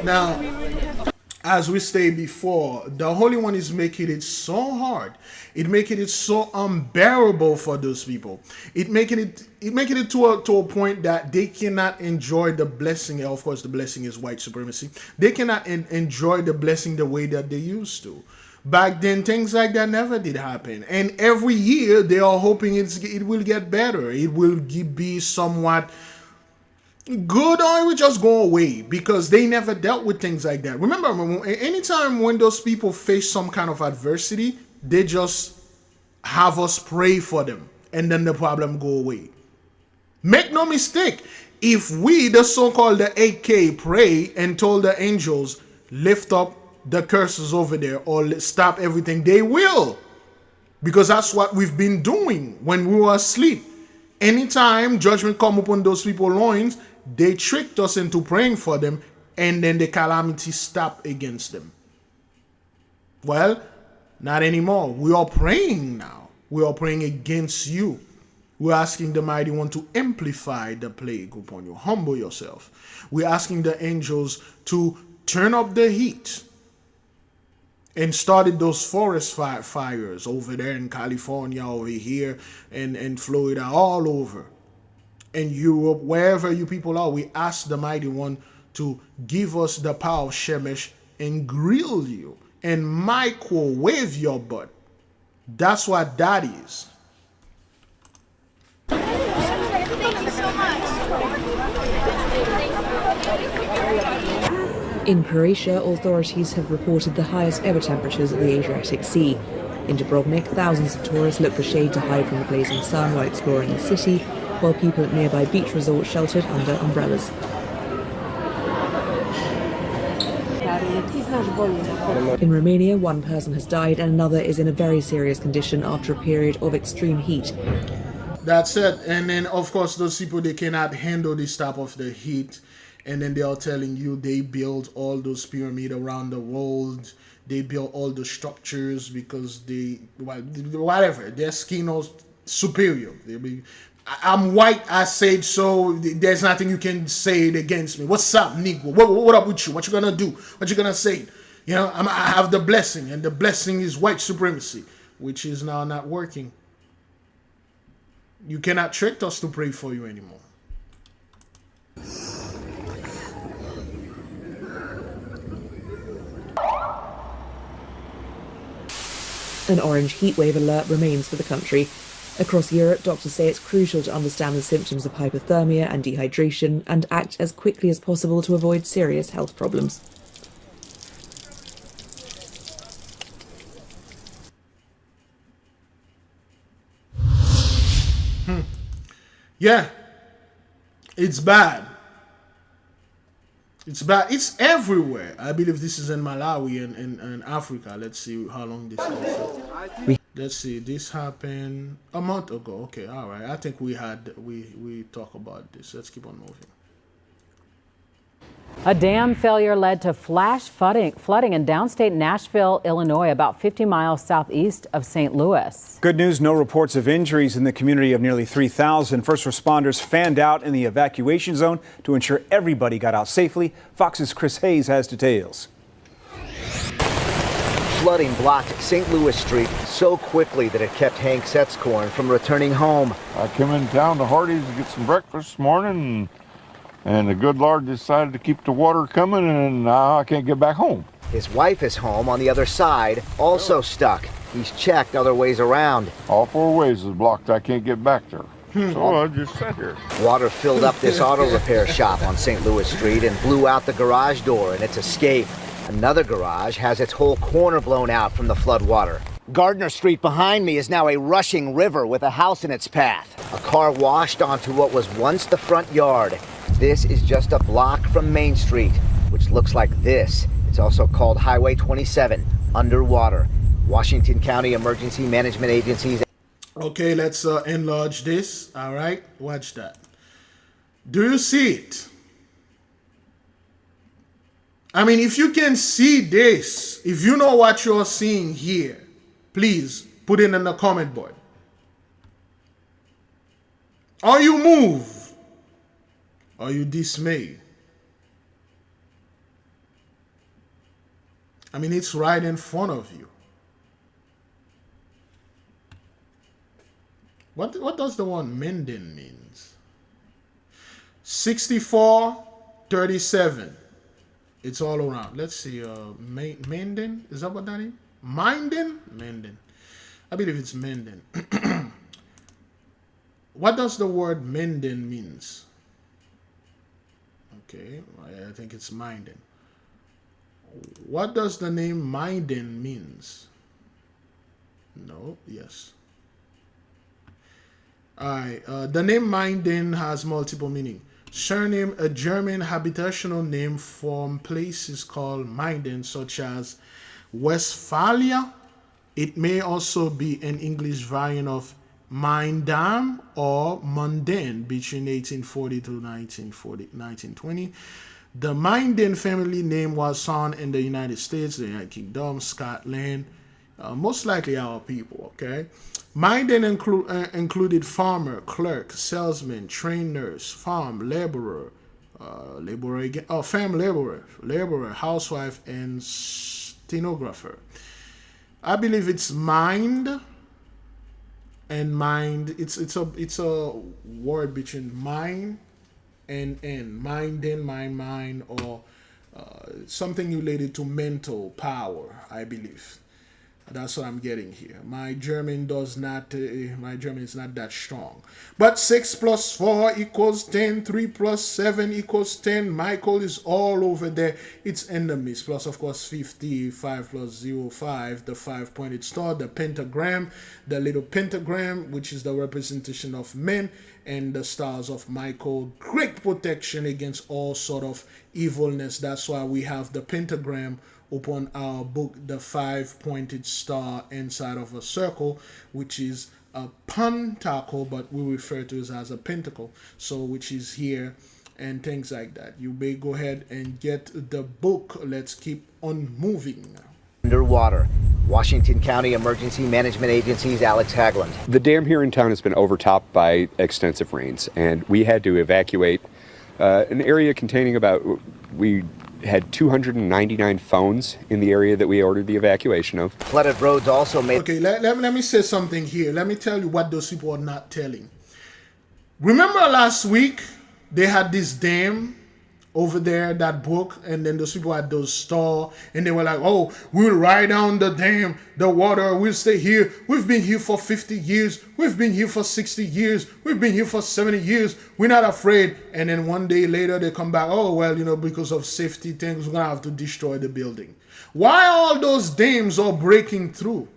Now, as we stated before, the Holy One is making it so hard. It making it so unbearable for those people. It making it to a point that they cannot enjoy the blessing. Of course, the blessing is white supremacy. They cannot enjoy the blessing the way that they used to. Back then, things like that never did happen. And every year, they are hoping it will get better. It will be somewhat good, or it will just go away, because they never dealt with things like that. Remember, anytime when those people face some kind of adversity, they just have us pray for them, and then the problem go away. Make no mistake, if we, the so-called the 8K, pray and told the angels, lift up the curses over there or stop everything, they will. Because that's what we've been doing when we were asleep. Anytime judgment come upon those people loins, they tricked us into praying for them, and then the calamity stopped against them. Well, not anymore. We are praying now. We are praying against you. We're asking the Mighty One to amplify the plague upon you. Humble yourself. We're asking the angels to turn up the heat and started those forest fires over there in California, over here, and Florida, all over. In Europe, wherever you people are, we ask the Mighty One to give us the power of Shemesh and grill you and microwave your butt. That's what that is. Thank you so much. In Croatia, authorities have reported the highest ever temperatures at the Adriatic Sea. In Dubrovnik, thousands of tourists look for shade to hide from the blazing sun while exploring the city, while people at nearby beach resorts sheltered under umbrellas. In Romania, one person has died and another is in a very serious condition after a period of extreme heat. That's it. And then, of course, those people, they cannot handle this type of the heat. And then they are telling you they build all those pyramids around the world. They build all the structures because they, well, whatever, their skin is superior. I'm white, I said so. There's nothing you can say against me. What's up, Negro? What up with you? What you gonna do? What you gonna say? You know, I have the blessing, and the blessing is white supremacy, which is now not working. You cannot trick us to pray for you anymore. An orange heatwave alert remains for the country. Across Europe, doctors say it's crucial to understand the symptoms of hypothermia and dehydration and act as quickly as possible to avoid serious health problems. Yeah, it's bad. It's bad. It's everywhere. I believe this is in Malawi and Africa. Let's see how long this is. Let's see. This happened a month ago. Okay, all right. I think we talked about this. Let's keep on moving. A dam failure led to flash flooding in downstate Nashville, Illinois, about 50 miles southeast of St. Louis. Good news, no reports of injuries in the community of nearly 3,000. First responders fanned out in the evacuation zone to ensure everybody got out safely. Fox's Chris Hayes has details. Flooding blocked St. Louis Street so quickly that it kept Hank Setzkorn from returning home. I came in town to Hardee's to get some breakfast this morning, and the good Lord decided to keep the water coming, and now I can't get back home. His wife is home on the other side, also stuck. He's checked other ways around. All four ways is blocked. I can't get back there. So I just sat here. Water filled up this auto repair shop on St. Louis Street and blew out the garage door in its escape. Another garage has its whole corner blown out from the flood water. Gardner Street behind me is now a rushing river with a house in its path. A car washed onto what was once the front yard. This is just a block from Main Street, which looks like this. It's also called Highway 27, underwater. Washington County Emergency Management Agencies. Okay, let's enlarge this. All right, watch that. Do you see it? I mean, if you can see this, if you know what you're seeing here, please put it in the comment board. Are you moved? Are you dismayed? I mean, it's right in front of you. What does the word Minden means? 6437. It's all around. Let's see. Minden? Is that what that is? Minden? Minden. I believe it's Minden. What does the word Minden means? Okay, I think it's Minden. What does the name Minden means? No, yes. All right. The name Minden has multiple meaning. Surname, a German habitational name from places called Minden, such as Westphalia. It may also be an English variant of Mindam or Mundane between 1840 to 1920. The Minden family name was found in the United States, the United Kingdom, Scotland, most likely our people, okay? Minden included farmer, clerk, salesman, trained nurse, farm laborer, farm laborer, housewife, and stenographer. I believe it's mind and mind. It's a word between mind and mind, or something related to mental power, I believe. That's what I'm getting here. My German is not that strong. But 6 plus 4 equals 10. 3 plus 7 equals 10. Michael is all over there. It's in the midst. Plus, of course, 50. 5 plus 0, 5. The 5-pointed star. The pentagram. The little pentagram, which is the representation of men. And the stars of Michael. Great protection against all sort of evilness. That's why we have the pentagram upon our book, the 5-pointed star inside of a circle, which is a pentacle, but we refer to it as a pentacle, so which is here, and things like that. You may go ahead and get the book. Let's keep on moving. Underwater. Washington County Emergency Management Agency's Alex Haglund. The dam here in town has been overtopped by extensive rains, and we had to evacuate an area containing we had 299 phones in the area that we ordered the evacuation of. Flooded roads also made... Okay, let me say something here. Let me tell you what those people are not telling. Remember last week, they had this dam over there that broke, and then those people had those store, and they were like, oh, we'll ride down the dam, the water, we'll stay here. We've been here for 50 years. We've been here for 60 years. We've been here for 70 years. We're not afraid. And then one day later, they come back, oh, well, because of safety things, we're going to have to destroy the building. Why all those dams are breaking through?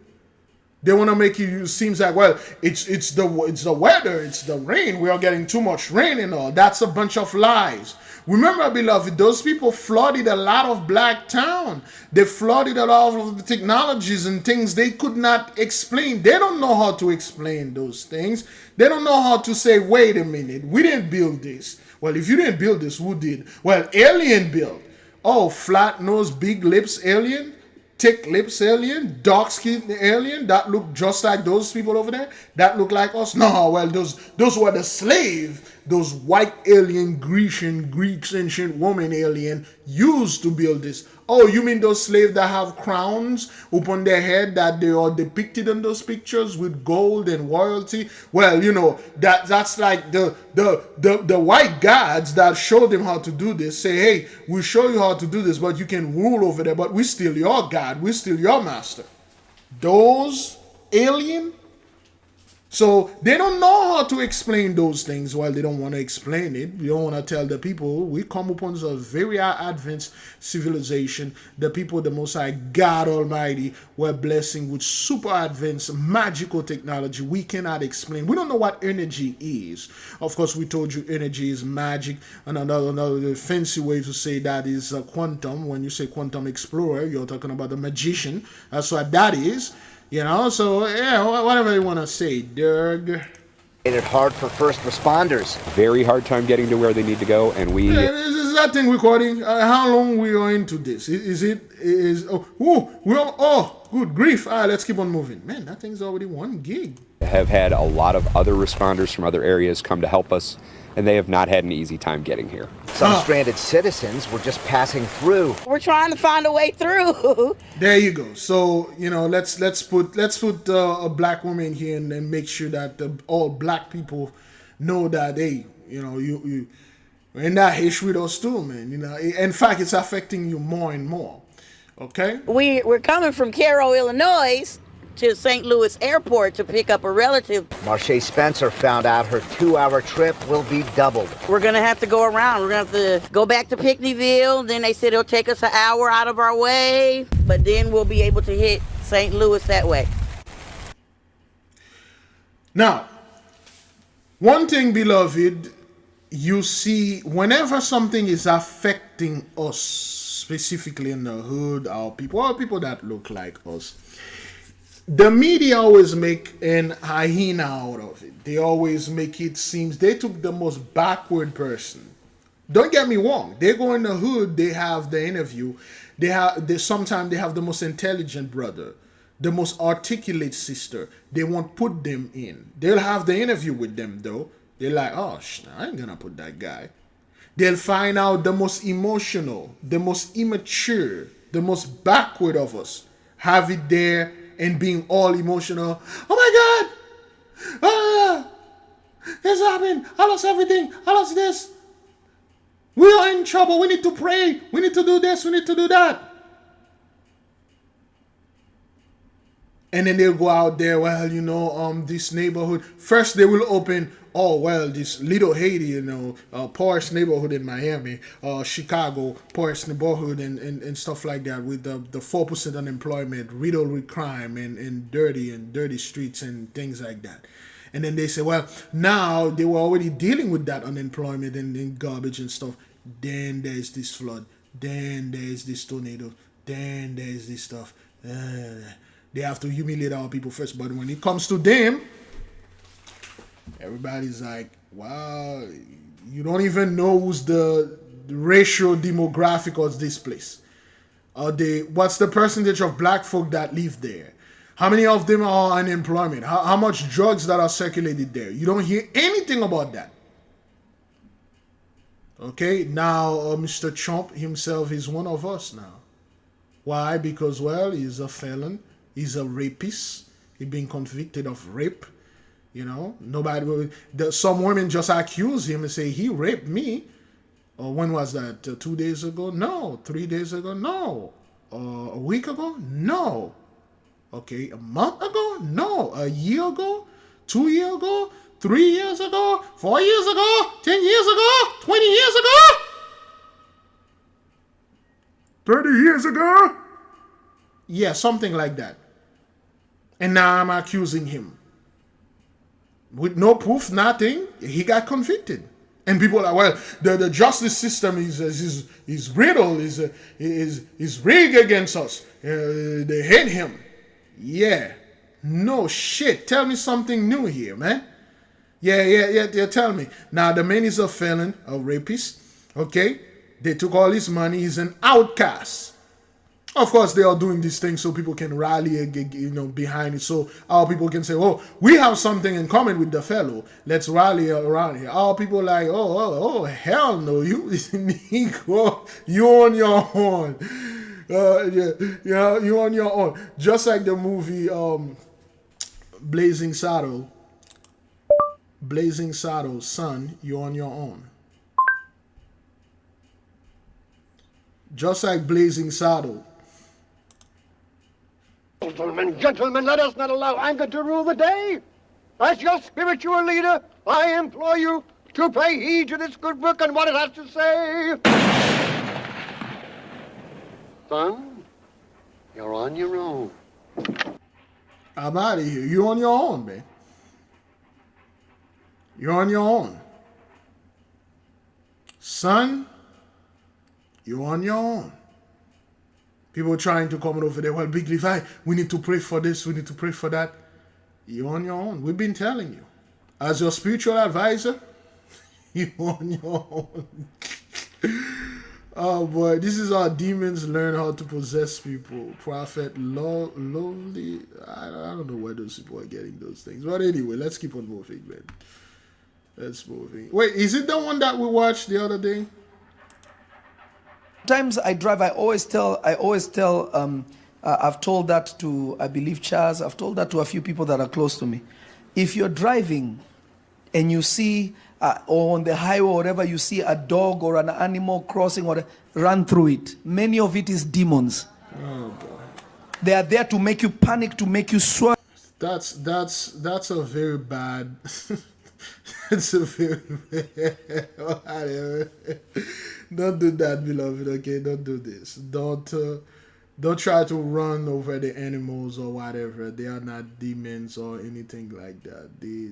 They want to make it seems like, well, it's the weather, it's the rain. We are getting too much rain and all. That's a bunch of lies. Remember, beloved, those people flooded a lot of black town. They flooded a lot of the technologies and things they could not explain. They don't know how to explain those things. They don't know how to say, wait a minute, we didn't build this. Well, if you didn't build this, who did? Well, alien built. Oh, flat nose, big lips alien? Thick lips alien, dark skin alien that look just like those people over there that look like us. No, well, those were the slave, those white alien, Greeks, ancient woman alien used to build this. Oh, you mean those slaves that have crowns upon their head that they are depicted in those pictures with gold and royalty? Well, that's like the white gods that showed them how to do this. Say, hey, we'll show you how to do this, but you can rule over there, but we're still your God. We're still your master. Those alien. So they don't know how to explain those things. Well, they don't want to explain it. You don't want to tell the people. We come upon a very advanced civilization. The people, the Most High God Almighty, were blessing with super advanced magical technology we cannot explain. We don't know what energy is. Of course, we told you energy is magic. And another fancy way to say that is quantum. When you say quantum explorer, you're talking about the magician. That's what that is. So, yeah, whatever you want to say, Dirk. Made it hard for first responders. Very hard time getting to where they need to go, and we... Yeah, is that thing recording? How long we are into this? Good grief. All right, let's keep on moving. Man, that thing's already 1 gig. Have had a lot of other responders from other areas come to help us, and they have not had an easy time getting here. Some stranded citizens were just passing through. We're trying to find a way through. There you go. So, let's put a black woman here and make sure that all black people know that, hey, you in that hish with us too, man. In fact, it's affecting you more and more. Okay? We're coming from Cairo, Illinois, to St. Louis Airport to pick up a relative. Marche Spencer found out her 2-hour trip will be doubled. We're going to have to go around. We're going to have to go back to Pinckneyville. Then they said it'll take us an hour out of our way, but then we'll be able to hit St. Louis that way. Now, One thing, beloved, you see, whenever something is affecting us, specifically in the hood, our people, or people that look like us, the media always make an hyena out of it. They always make it seem they took the most backward person. Don't get me wrong. They go in the hood, they have the interview. Sometimes they have the most intelligent brother, the most articulate sister. They won't put them in. They'll have the interview with them though. They're like, oh, I ain't gonna put that guy. They'll find out the most emotional, the most immature, the most backward of us. Have it there and being all emotional. Oh my God! This happened. I lost everything. I lost this. We are in trouble. We need to pray. We need to do this. We need to do that. And then they'll go out there, well, this neighborhood. First, they will open, this Little Haiti, poorest neighborhood in Miami, Chicago, poorest neighborhood, and stuff like that, with the 4% unemployment, riddled with crime, and dirty streets and things like that. And then they say, well, now they were already dealing with that unemployment and garbage and stuff. Then there's this flood. Then there's this tornado. Then there's this stuff. They have to humiliate our people first. But when it comes to them, everybody's like, wow, you don't even know who's the racial demographic of this place. What's the percentage of black folk that live there? How many of them are unemployment? How much drugs that are circulated there? You don't hear anything about that. Okay, now Mr. Trump himself is one of us now. Why? Because, well, he's a felon. He's a rapist. He's been convicted of rape. Some women just accuse him and say, he raped me. Or when was that? 2 days ago? No. 3 days ago? No. A week ago? No. Okay, a month ago? No. A year ago? 2 years ago? 3 years ago? 4 years ago? 10 years ago? 20 years ago? 30 years ago? Yeah, something like that. And now I'm accusing him. With no proof, nothing, he got convicted. And people are, well, the justice system is riddled, is rigged against us. They hate him. Yeah. No shit. Tell me something new here, man. Yeah, tell me. Now, the man is a felon, a rapist, okay? They took all his money. He's an outcast. Of course, they are doing these things so people can rally, behind it. So our people can say, oh, we have something in common with the fellow. Let's rally around here. Our people like, oh, hell no. You Negro, you on your own. You on your own. Just like the movie Blazing Saddles, son, you on your own. Just like Blazing Saddle. Gentlemen, let us not allow anger to rule the day. As your spiritual leader, I implore you to pay heed to this good book and what it has to say. Son, you're on your own. I'm out of here. You're on your own, man. You're on your own. Son, you're on your own. People trying to come over there. Well, Big Levi, we need to pray for this. We need to pray for that. You're on your own. We've been telling you. As your spiritual advisor, you're on your own. Oh, boy. This is how demons learn how to possess people. Prophet Lovely. I don't know where those people are getting those things. But anyway, let's keep on moving, man. Let's move. Wait, is it the one that we watched the other day? Times I drive, I always tell, I've told that to, I believe, Charles, I've told that to a few people that are close to me. If you're driving and you see, or on the highway or whatever, you see a dog or an animal crossing, or run through it. Many of it is demons. Oh, boy. They are there to make you panic, to make you swear. That's a very bad... It's a very don't do that, beloved. Okay, don't do this. Don't Don't try to run over the animals or whatever. They are not demons or anything like that.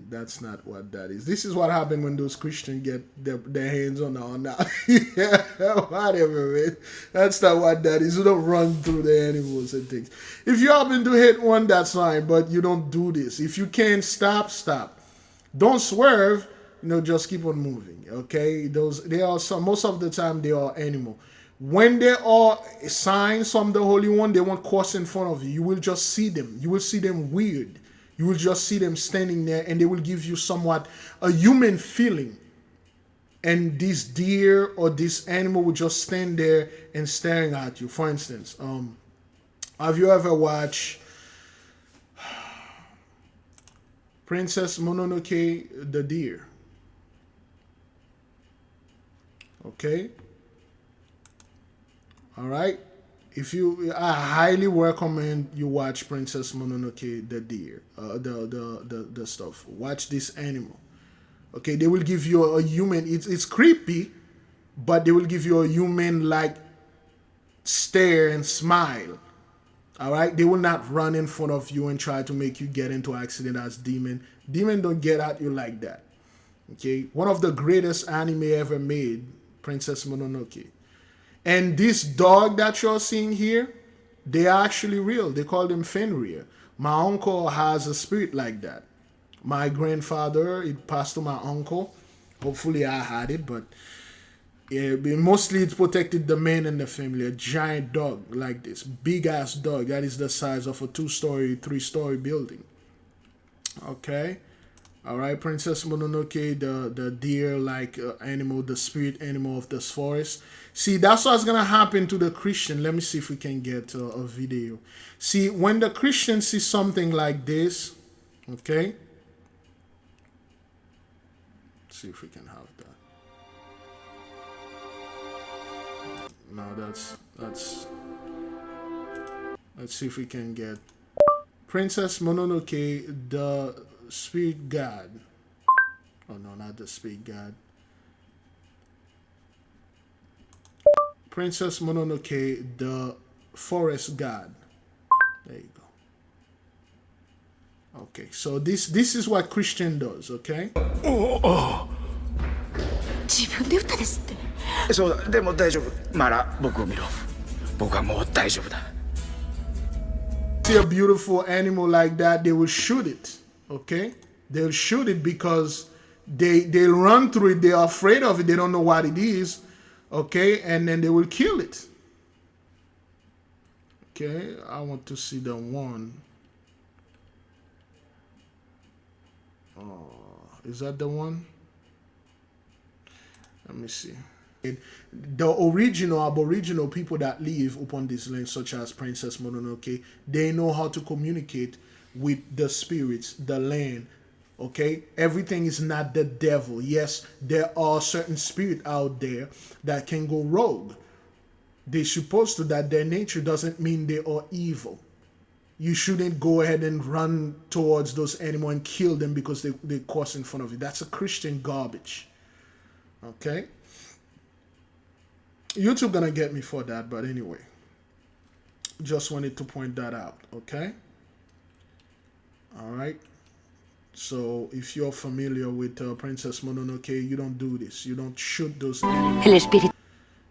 That's not what that is. This is what happened when those Christians get their hands on that. Yeah, whatever, man. That's not what that is. You don't run through the animals and things. If you happen to hit one, that's fine, but you don't do this. If you can't stop, stop. Don't swerve. Just keep on moving. Okay, they are most of the time they are animal. When there are signs from the Holy One, they won't cross in front of you. You will just see them. You will see them weird. You will just see them standing there, and they will give you somewhat a human feeling. And this deer or this animal will just stand there and staring at you. For instance, have you ever watched Princess Mononoke, the deer? Okay. All right. I highly recommend you watch Princess Mononoke, the deer, the stuff. Watch this animal. Okay, they will give you a human. It's creepy, but they will give you a human-like stare and smile. All right, they will not run in front of you and try to make you get into accident as demon. Demon don't get at you like that. Okay, one of the greatest anime ever made, Princess Mononoke. And this dog that you're seeing here, they are actually real. They call them Fenrir. My uncle has a spirit like that. My grandfather, it passed to my uncle. Hopefully I had it, but mostly it protected the man in the family. A giant dog like this. Big ass dog. That is the size of a 2-story, 3-story building. Okay. All right, Princess Mononoke, the deer-like animal, the spirit animal of this forest. See, that's what's going to happen to the Christian. Let me see if we can get a video. See, when the Christian see something like this, okay? Let's see if we can have that. No, that's... Let's see if we can get Princess Mononoke, the spirit god. Oh no, not the spirit god. Princess Mononoke, the forest god. There you go. Okay, so this is what Christian does, okay? See a beautiful animal like that, they will shoot it. Okay, they'll shoot it because they'll run through it. They are afraid of it. They don't know what it is. Okay, and then they will kill it. Okay, I want to see the one. Oh, is that the one? Let me see. The original Aboriginal people that live upon this land, such as Princess Mononoke, they know how to communicate with the spirits, the land. Okay, everything is not the devil. Yes, there are certain spirits out there that can go rogue. They're supposed to. That their nature doesn't mean they are evil. You shouldn't go ahead and run towards those animals and kill them because they cross in front of you. That's a Christian garbage. Okay, YouTube gonna get me for that, but anyway, just wanted to point that out. Okay. All right. So if you're familiar with Princess Mononoke, you don't do this. You don't shoot those animals.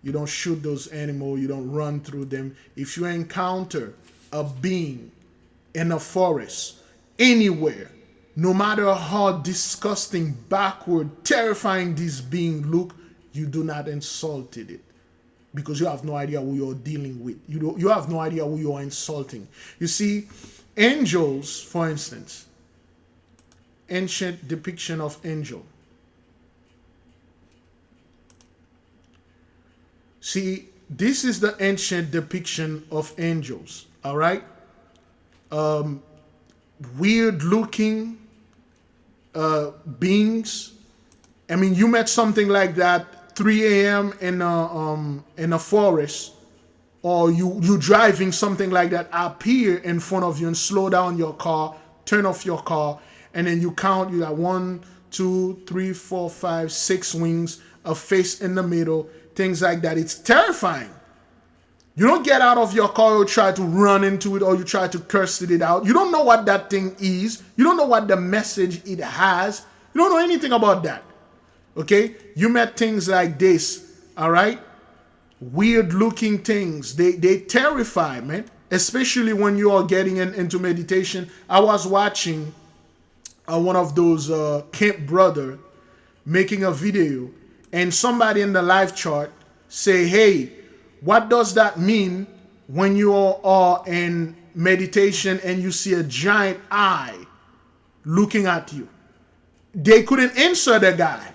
You don't shoot those animals. You don't run through them. If you encounter a being in a forest, anywhere, no matter how disgusting, backward, terrifying this being look, you do not insult it. Because you have no idea who you're dealing with. You have no idea who you're insulting. You see, angels, for instance, ancient depiction of angel. See, this is the ancient depiction of angels, all right? Weird looking beings. I mean, you met something like that 3 a.m. in a forest, or you driving something like that appear in front of you and slow down your car, turn off your car, and then you count, you got 1, 2, 3, 4, 5, 6 wings, a face in the middle, things like that. It's terrifying. You don't get out of your car or try to run into it or you try to curse it out. You don't know what that thing is. You don't know what the message it has. You don't know anything about that. Okay? You met things like this, all right? Weird looking things. They terrify, man. Especially when you are getting into meditation. I was watching one of those camp brother making a video, and somebody in the live chart say, hey, what does that mean when you are in meditation and you see a giant eye looking at you? They couldn't answer the guy.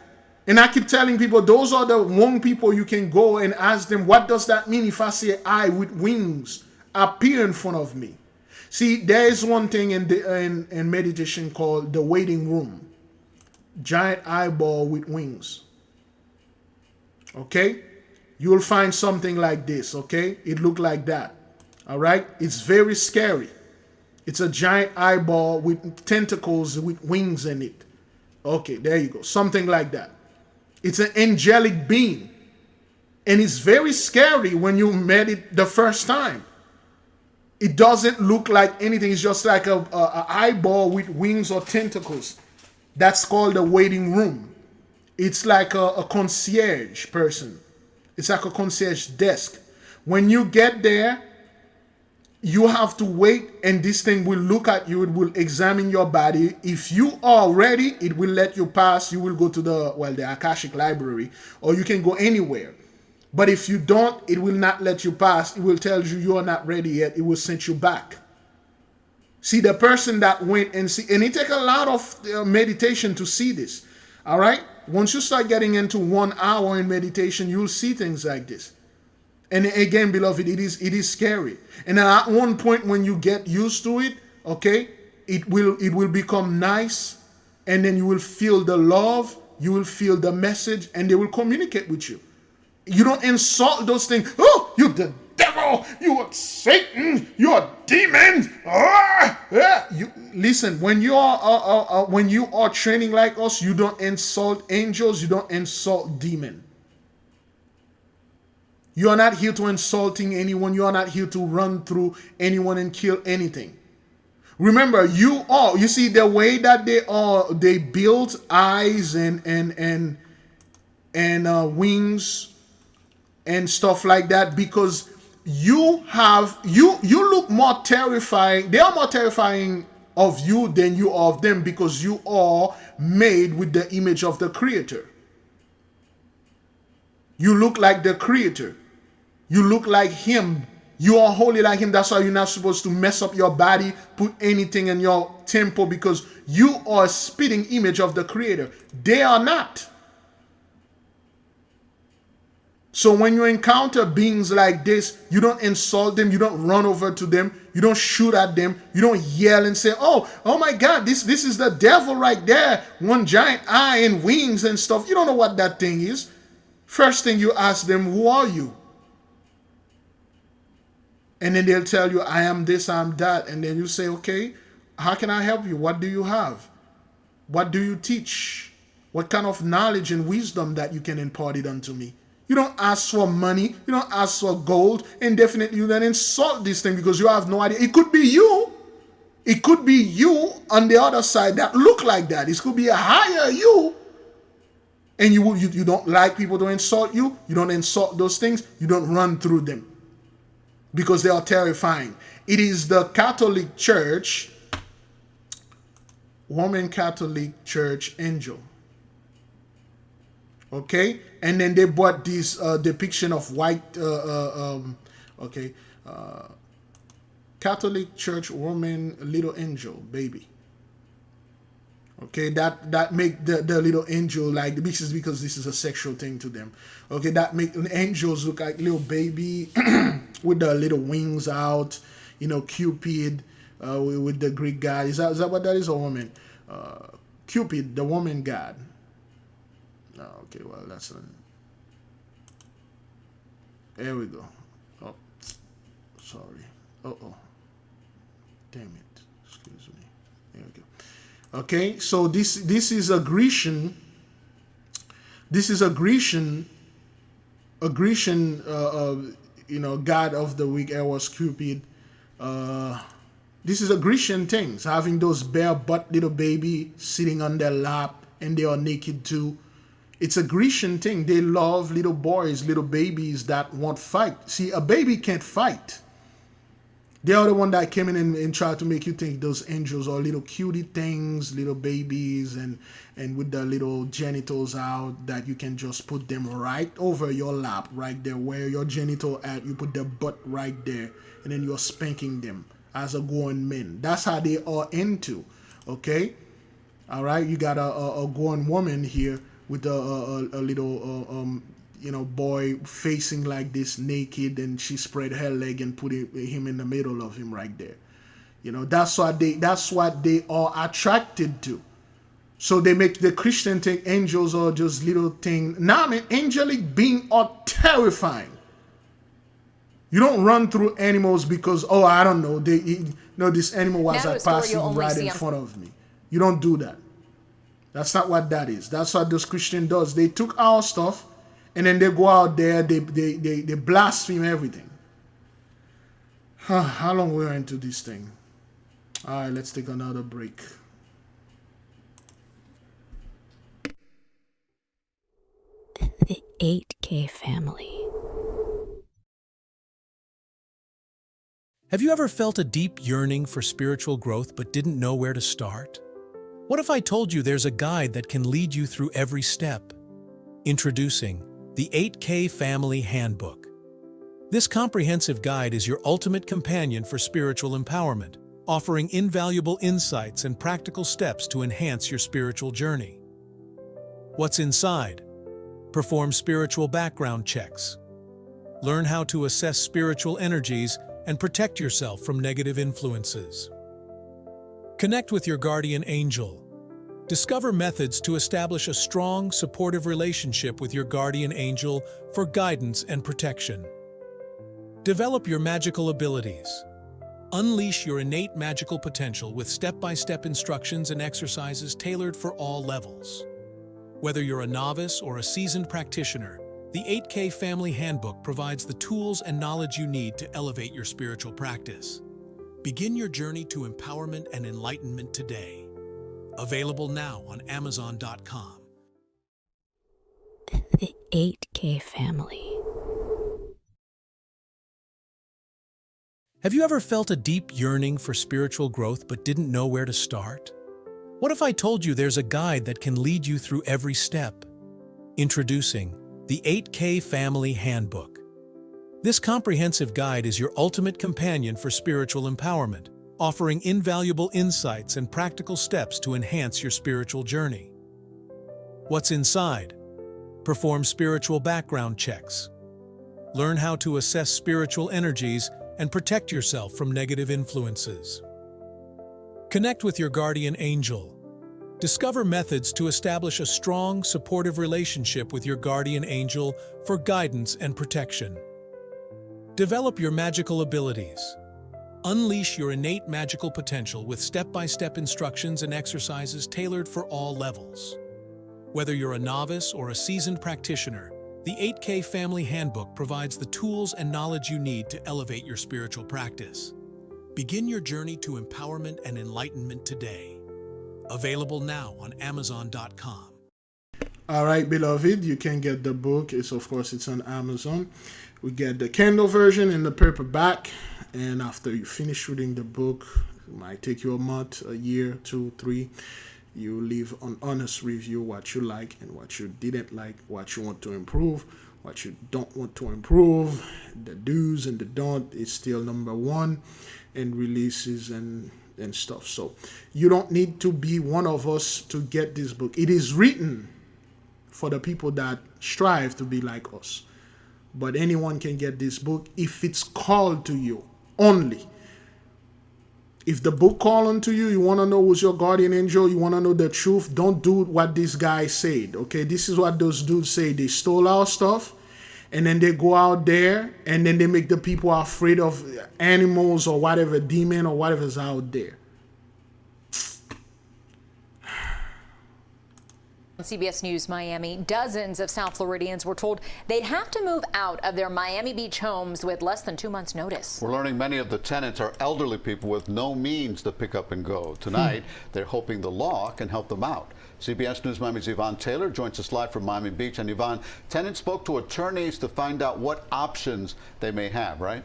And I keep telling people, those are the one people you can go and ask them, what does that mean if I see an eye with wings appear in front of me? See, there is one thing in meditation called the waiting room. Giant eyeball with wings. Okay? You will find something like this, okay? It look like that. All right? It's very scary. It's a giant eyeball with tentacles with wings in it. Okay, there you go. Something like that. It's an angelic being. And it's very scary when you met it the first time. It doesn't look like anything. It's just like a eyeball with wings or tentacles. That's called the waiting room. It's like a concierge person. It's like a concierge desk. When you get there, you have to wait, and this thing will look at you. It will examine your body. If you are ready, it will let you pass. You will go to the Akashic library, or you can go anywhere. But if you don't, it will not let you pass. It will tell you you are not ready yet. It will send you back. See, the person that went and see, and it takes a lot of meditation to see this. All right? Once you start getting into 1 hour in meditation, you'll see things like this. And again, beloved, it is scary. And at one point when you get used to it, okay, it will become nice, and then you will feel the love, you will feel the message, and they will communicate with you. You don't insult those things. Oh, you the devil, you are Satan, you are demon. You listen, when you are training like us, you don't insult angels, you don't insult demon. You are not here to insulting anyone. You are not here to run through anyone and kill anything. Remember, you see the way that they build eyes and wings and stuff like that, because you look more terrifying. They are more terrifying of you than you are of them, because you are made with the image of the Creator. You look like the Creator. You look like Him. You are holy like Him. That's why you're not supposed to mess up your body, put anything in your temple, because you are a spitting image of the Creator. They are not. So when you encounter beings like this, you don't insult them. You don't run over to them. You don't shoot at them. You don't yell and say, oh my God, this is the devil right there. One giant eye and wings and stuff. You don't know what that thing is. First thing you ask them, who are you? And then they'll tell you, I am this, I am that. And then you say, okay, how can I help you? What do you have? What do you teach? What kind of knowledge and wisdom that you can impart it unto me? You don't ask for money. You don't ask for gold. And definitely you don't insult this thing, because you have no idea. It could be you. It could be you on the other side that look like that. It could be a higher you. And you don't like people to insult you. You don't insult those things. You don't run through them, because they are terrifying. It is the Catholic Church, Roman Catholic Church angel. Okay? And then they brought this depiction of white, Catholic Church Roman little angel, baby. Okay, that make the little angel like, this is because this is a sexual thing to them. Okay, that make angels look like little baby with the little wings out, Cupid with the Greek god. Is that what that is, a woman? Cupid, the woman god. No, okay, well, that's there we go. Oh, sorry. Uh-oh. Damn it. Excuse me. There we go. Okay, so this is a Grecian. This is a Grecian God of the week, was Cupid. This is a Grecian thing. So having those bare butt little baby sitting on their lap and they are naked too. It's a Grecian thing. They love little boys, little babies that won't fight. See, a baby can't fight. They are the one that came in and tried to make you think those angels are little cutie things, little babies, and with the little genitals out that you can just put them right over your lap, right there where your genital at. You put the butt right there, and then you're spanking them as a grown man. That's how they are into. Okay, all right. You got a grown woman here with a little boy facing like this naked, and she spread her leg and put him in the middle of him right there. That's what they are attracted to. So they make the Christian thing angels are just little thing. Nah, man, angelic beings are terrifying. You don't run through animals because, I don't know, this animal was passing right in front of me. You don't do that. That's not what that is. That's what those Christian does. They took our stuff and then they go out there, they blaspheme everything. How long we're into this thing? All right, let's take another break. The 8K family. Have you ever felt a deep yearning for spiritual growth but didn't know where to start? What if I told you there's a guide that can lead you through every step? Introducing the 8K Family Handbook. This comprehensive guide is your ultimate companion for spiritual empowerment, offering invaluable insights and practical steps to enhance your spiritual journey. What's inside? Perform spiritual background checks. Learn how to assess spiritual energies and protect yourself from negative influences. Connect with your guardian angel. Discover methods to establish a strong, supportive relationship with your guardian angel for guidance and protection. Develop your magical abilities. Unleash your innate magical potential with step-by-step instructions and exercises tailored for all levels. Whether you're a novice or a seasoned practitioner, the 8K Family Handbook provides the tools and knowledge you need to elevate your spiritual practice. Begin your journey to empowerment and enlightenment today. Available now on Amazon.com. The 8K family. Have you ever felt a deep yearning for spiritual growth but didn't know where to start? What if I told you there's a guide that can lead you through every step? Introducing the 8K Family Handbook. This comprehensive guide is your ultimate companion for spiritual empowerment, offering invaluable insights and practical steps to enhance your spiritual journey. What's inside? Perform spiritual background checks. Learn how to assess spiritual energies and protect yourself from negative influences. Connect with your guardian angel. Discover methods to establish a strong, supportive relationship with your guardian angel for guidance and protection. Develop your magical abilities. Unleash your innate magical potential with step-by-step instructions and exercises tailored for all levels. Whether you're a novice or a seasoned practitioner, the 8K Family Handbook provides the tools and knowledge you need to elevate your spiritual practice. Begin your journey to empowerment and enlightenment today. Available now on Amazon.com. All right, beloved, you can get the book. It's on Amazon. We get the Kindle version and the paperback. And after you finish reading the book, it might take you a month, a year, 2, 3. You leave an honest review, what you like and what you didn't like, what you want to improve, what you don't want to improve. The do's and the don't is still number 1 in releases and stuff. So you don't need to be one of us to get this book. It is written for the people that strive to be like us. But anyone can get this book if it's called to you only. If the book called unto you, you want to know who's your guardian angel, you want to know the truth, don't do what this guy said. Okay, this is what those dudes say. They stole our stuff and then they go out there and then they make the people afraid of animals or whatever, demon or whatever's out there. CBS News Miami, dozens of South Floridians were told they'd have to move out of their Miami Beach homes with less than 2 months' notice. We're learning many of the tenants are elderly people with no means to pick up and go. Tonight, they're hoping the law can help them out. CBS News Miami's Yvonne Taylor joins us live from Miami Beach. And Yvonne, tenants spoke to attorneys to find out what options they may have, right?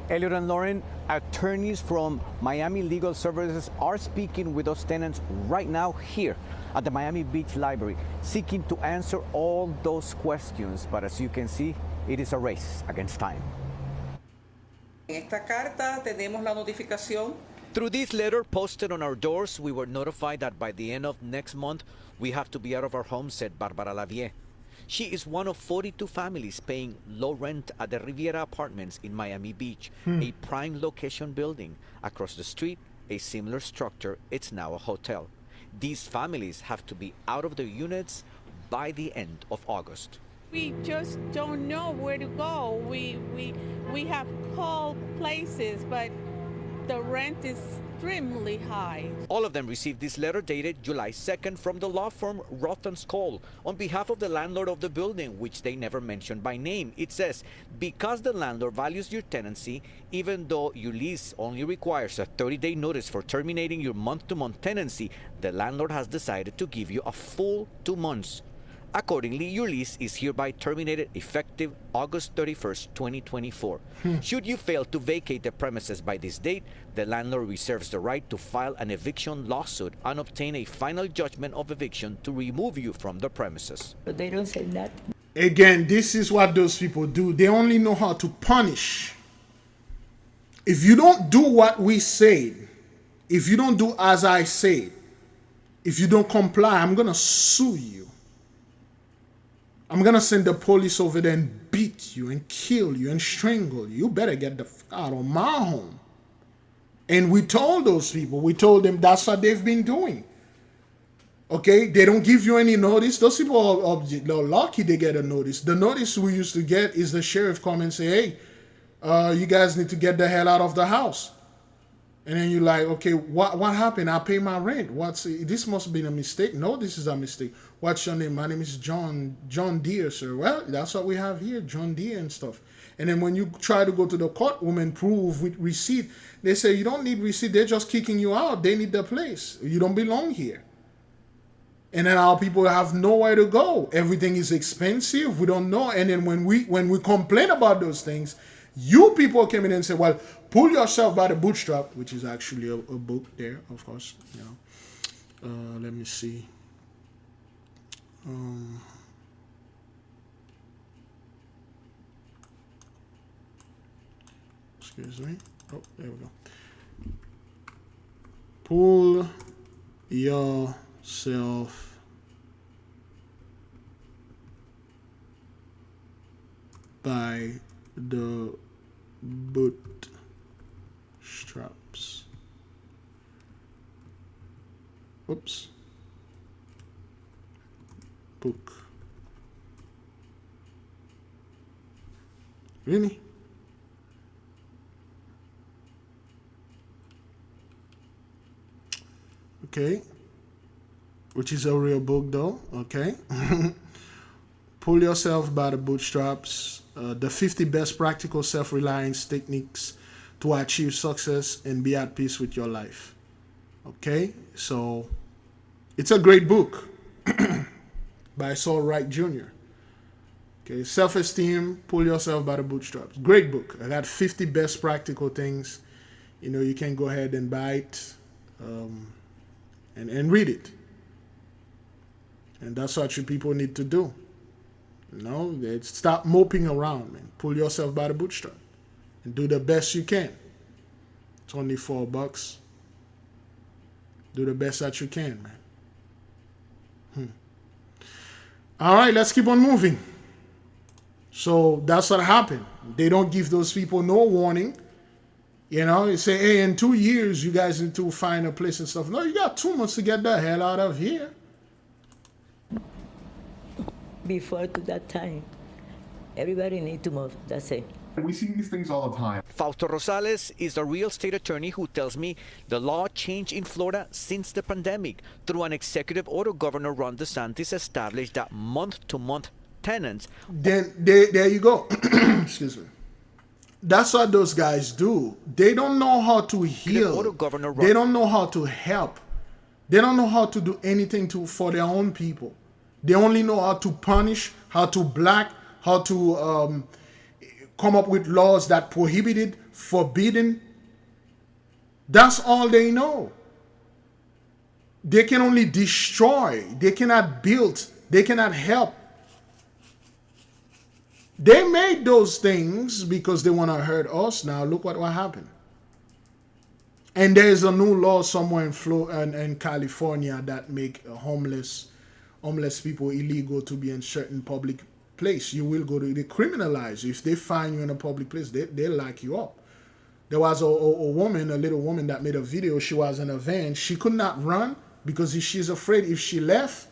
Elliot and Lauren, attorneys from Miami Legal Services are speaking with those tenants right now here at the Miami Beach Library, seeking to answer all those questions. But as you can see, it is a race against time. Esta carta tenemos la notificación. Through this letter posted on our doors, we were notified that by the end of next month, we have to be out of our home, said Barbara Lavie. She is one of 42 families paying low rent at the Riviera Apartments in Miami Beach, a prime location building. Across the street, a similar structure, it's now a hotel. These families have to be out of their units by the end of August. We just don't know where to go. We have called places, but the rent is extremely high. All of them received this letter dated July 2nd from the law firm Roth & Skoll on behalf of the landlord of the building, which they never mentioned by name. It says, because the landlord values your tenancy, even though your lease only requires a 30-day notice for terminating your month-to-month tenancy, the landlord has decided to give you a full 2 months. Accordingly, your lease is hereby terminated effective August 31st, 2024. Should you fail to vacate the premises by this date, the landlord reserves the right to file an eviction lawsuit and obtain a final judgment of eviction to remove you from the premises. But they don't say that. Again, this is what those people do. They only know how to punish. If you don't do what we said, if you don't do as I said, if you don't comply, I'm going to sue you. I'm going to send the police over there and beat you and kill you and strangle you. You better get the fuck out of my home. And we told those people, we told them that's what they've been doing. Okay, they don't give you any notice. Those people are lucky they get a notice. The notice we used to get is the sheriff come and say, hey, you guys need to get the hell out of the house. And then you're like, okay, what happened? I pay my rent. This must have been a mistake. No, this is a mistake. What's your name? My name is John Deere, sir. Well, that's what we have here, John Deere and stuff. And then when you try to go to the courtroom and prove with receipt, they say you don't need receipt. They're just kicking you out. They need the place. You don't belong here. And then our people have nowhere to go. Everything is expensive. We don't know. And then when we complain about those things, you people came in and say, well, pull yourself by the bootstrap, which is actually a book there, of course. You know, let me see. Excuse me. Oh, there we go. Pull yourself by the bootstraps. Oops. Book. Really? Okay. Which is a real book though. Okay. Pull yourself by the bootstraps. The 50 best practical self-reliance techniques to achieve success and be at peace with your life. Okay. So it's a great book by Saul Wright Jr. Okay. Self-esteem, pull yourself by the bootstraps. Great book. I got 50 best practical things. You know, you can go ahead and buy it and read it. And that's what you people need to do. You know, stop moping around, man. Pull yourself by the bootstrap and do the best you can. It's only $4. Do the best that you can, man. All right, let's keep on moving. So that's what happened. They don't give those people no warning. You know, they say, hey, in 2 years, you guys need to find a place and stuff. No, you got 2 months to get the hell out of here. Before to that time, everybody need to move. That's it. We see these things all the time. Fausto Rosales is the real estate attorney who tells me the law changed in Florida since the pandemic. Through an executive order, Governor Ron DeSantis established that month-to-month tenants. Then there you go. Excuse me. That's what those guys do. They don't know how to heal. They don't know how to help. They don't know how to do anything for their own people. They only know how to punish, how to block, how to come up with laws that prohibited, forbidden. That's all they know. They can only destroy. They cannot build. They cannot help. They made those things because they want to hurt us. Now look what happened. And there is a new law somewhere in California that make homeless people illegal to be in certain public place. You will go to, they criminalize you. If they find you in a public place, they lock you up. There was a little woman that made a video. She was in a van. She could not run because she's afraid if she left,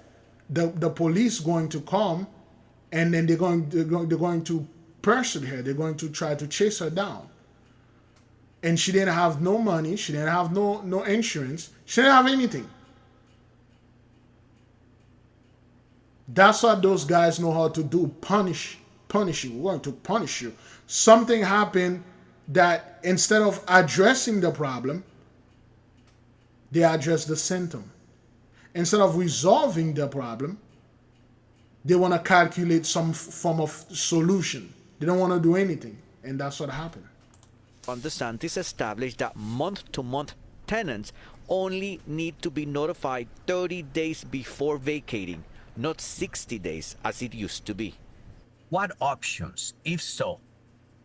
the police going to come, and then they're going to pursue her. They're going to try to chase her down. And she didn't have no money. She didn't have no insurance. She didn't have anything. That's what those guys know how to do. Punish you. We're going to punish you. Something happened that instead of addressing the problem, they address the symptom. Instead of resolving the problem, they want to calculate some form of solution. They don't want to do anything. And that's what happened. Ron DeSantis established that month-to-month tenants only need to be notified 30 days before vacating, not 60 days as it used to be. What options, if so,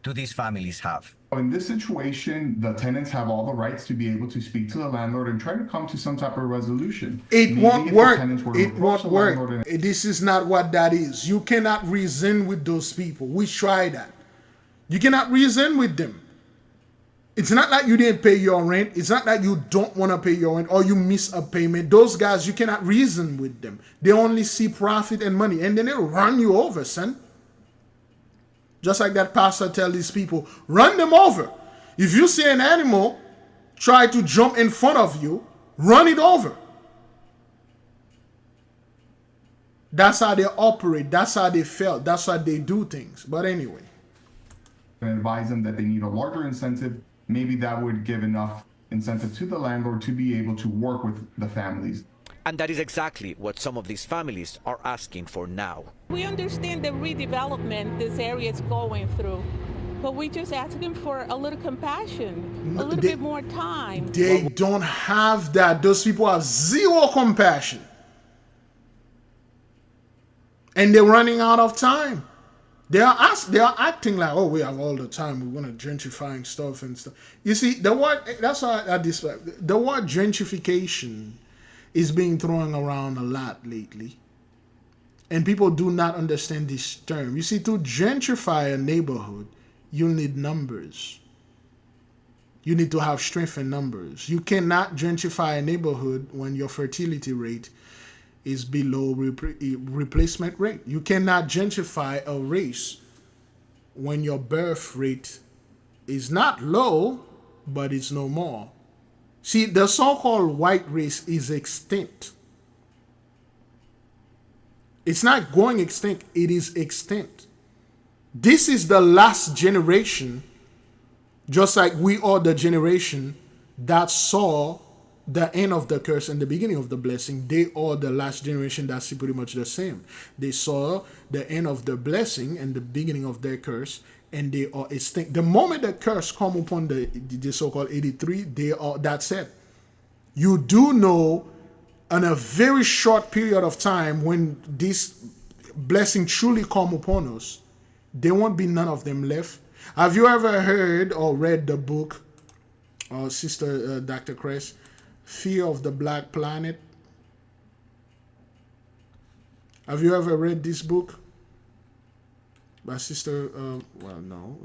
do these families have? In this situation, the tenants have all the rights to be able to speak to the landlord and try to come to some type of resolution. It won't work. It won't work. This is not what that is. You cannot reason with those people. We try that. You cannot reason with them. It's not like you didn't pay your rent. It's not like you don't want to pay your rent or you miss a payment. Those guys, you cannot reason with them. They only see profit and money, and then they'll run you over, son. Just like that pastor tell these people, run them over. If you see an animal try to jump in front of you, run it over. That's how they operate. That's how they felt. That's how they do things. But anyway. And advise them that they need a larger incentive. Maybe that would give enough incentive to the landlord to be able to work with the families. And that is exactly what some of these families are asking for now. We understand the redevelopment this area is going through, but we just asking for a little compassion, a little bit more time. They don't have that. Those people have zero compassion. And they're running out of time. They are acting like, oh, we have all the time. We want to gentrifying stuff and stuff. You see, the word, that's why I dislike the word gentrification is being thrown around a lot lately. And people do not understand this term. You see, to gentrify a neighborhood, you need numbers. You need to have strength in numbers. You cannot gentrify a neighborhood when your fertility rate is below replacement rate. You cannot gentrify a race when your birth rate is not low, but it's no more. See, the so-called white race is extinct. It's not going extinct, it is extinct. This is the last generation, just like we are the generation that saw the end of the curse and the beginning of the blessing. They are the last generation that's pretty much the same. They saw the end of the blessing and the beginning of their curse, and they are extinct. The moment the curse come upon the so-called 83, that's it. You do know in a very short period of time when this blessing truly come upon us, there won't be none of them left. Have you ever heard or read the book, Sister Dr. Kress, Fear of the Black Planet? Have you ever read this book by Sister, well, no.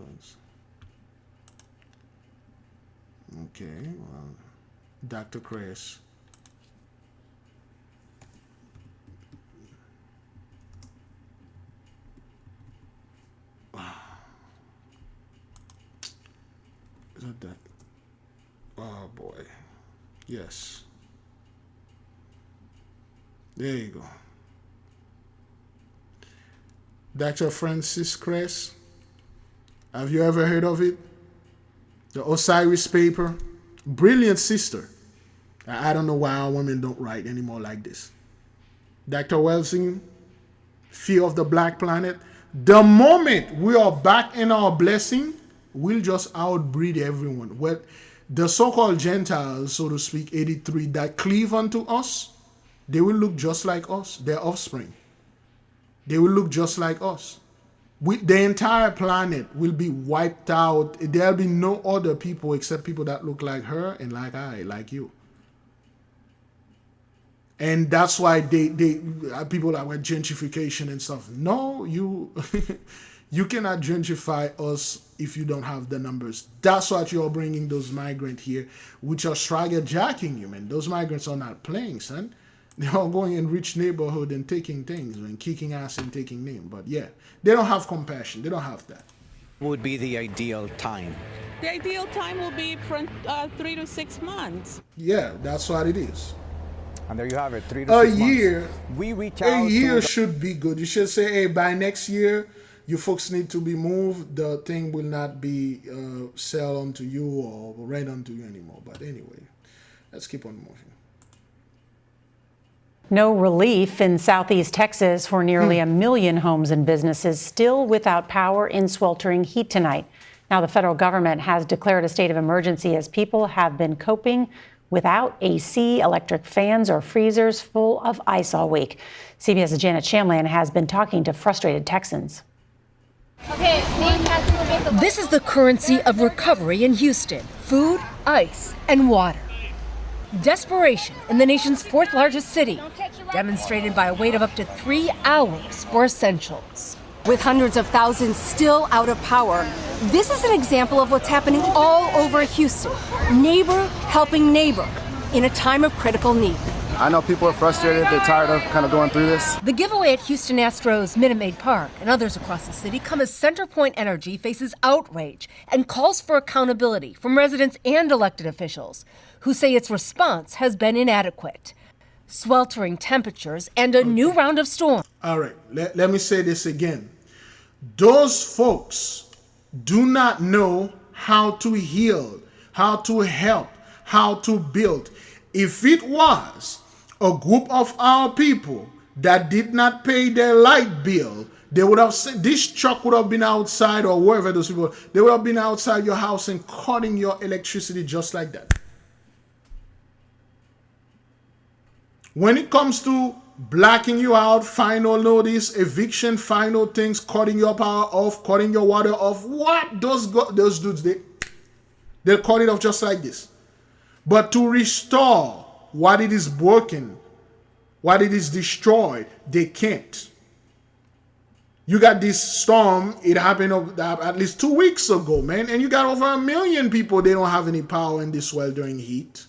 Okay, well, Dr. Kress. Is that that? Oh boy. Yes. There you go. Dr. Francis Cress. Have you ever heard of it? The Osiris paper. Brilliant sister. I don't know why our women don't write anymore like this. Dr. Welsing, Fear of the Black Planet. The moment we are back in our blessing, we'll just outbreed everyone. Well, the so-called Gentiles, so to speak, 83, that cleave unto us, they will look just like us, their offspring. They will look just like us. The entire planet will be wiped out. There'll be no other people except people that look like her and like I, like you. And that's why they people that went gentrification and stuff. No, you you cannot gentrify us if you don't have the numbers. That's what you're bringing those migrants here, which are swagger jacking you, man. Those migrants are not playing, son. They're all going in rich neighborhood and taking things and kicking ass and taking name. But yeah, they don't have compassion. They don't have that. Would be the ideal time? The ideal time will be from 3 to 6 months. Yeah, that's what it is. And there you have it, 3 to 6 months. A year. We reach out. A year should be good. You should say, hey, by next year, you folks need to be moved. The thing will not be sell onto you or rent onto you anymore. But anyway, let's keep on moving. No relief in southeast Texas for nearly 1 million homes and businesses still without power in sweltering heat tonight. Now, the federal government has declared a state of emergency as people have been coping without AC, electric fans, or freezers full of ice all week. CBS's Janet Shamlan has been talking to frustrated Texans. This is the currency of recovery in Houston: food, ice, and water. Desperation in the nation's fourth largest city, demonstrated by a wait of up to 3 hours for essentials. With hundreds of thousands still out of power, this is an example of what's happening all over Houston. Neighbor helping neighbor in a time of critical need. I know people are frustrated. They're tired of kind of going through this. The giveaway at Houston Astros Minute Maid Park and others across the city come as CenterPoint Energy faces outrage and calls for accountability from residents and elected officials who say its response has been inadequate. Sweltering temperatures and a new round of storms. All right, let me say this again. Those folks do not know how to heal, how to help, how to build. If it was a group of our people that did not pay their light bill, they would have said, this truck would have been outside, or wherever those people, they would have been outside your house and cutting your electricity just like that. When it comes to blacking you out, final notice, eviction, final things, cutting your power off, cutting your water off, what those dudes, they'll cut it off just like this. But to restore what it is broken, what it is destroyed, they can't. You got this storm, it happened at least 2 weeks ago, man, and you got over 1 million people, they don't have any power in this sweltering heat.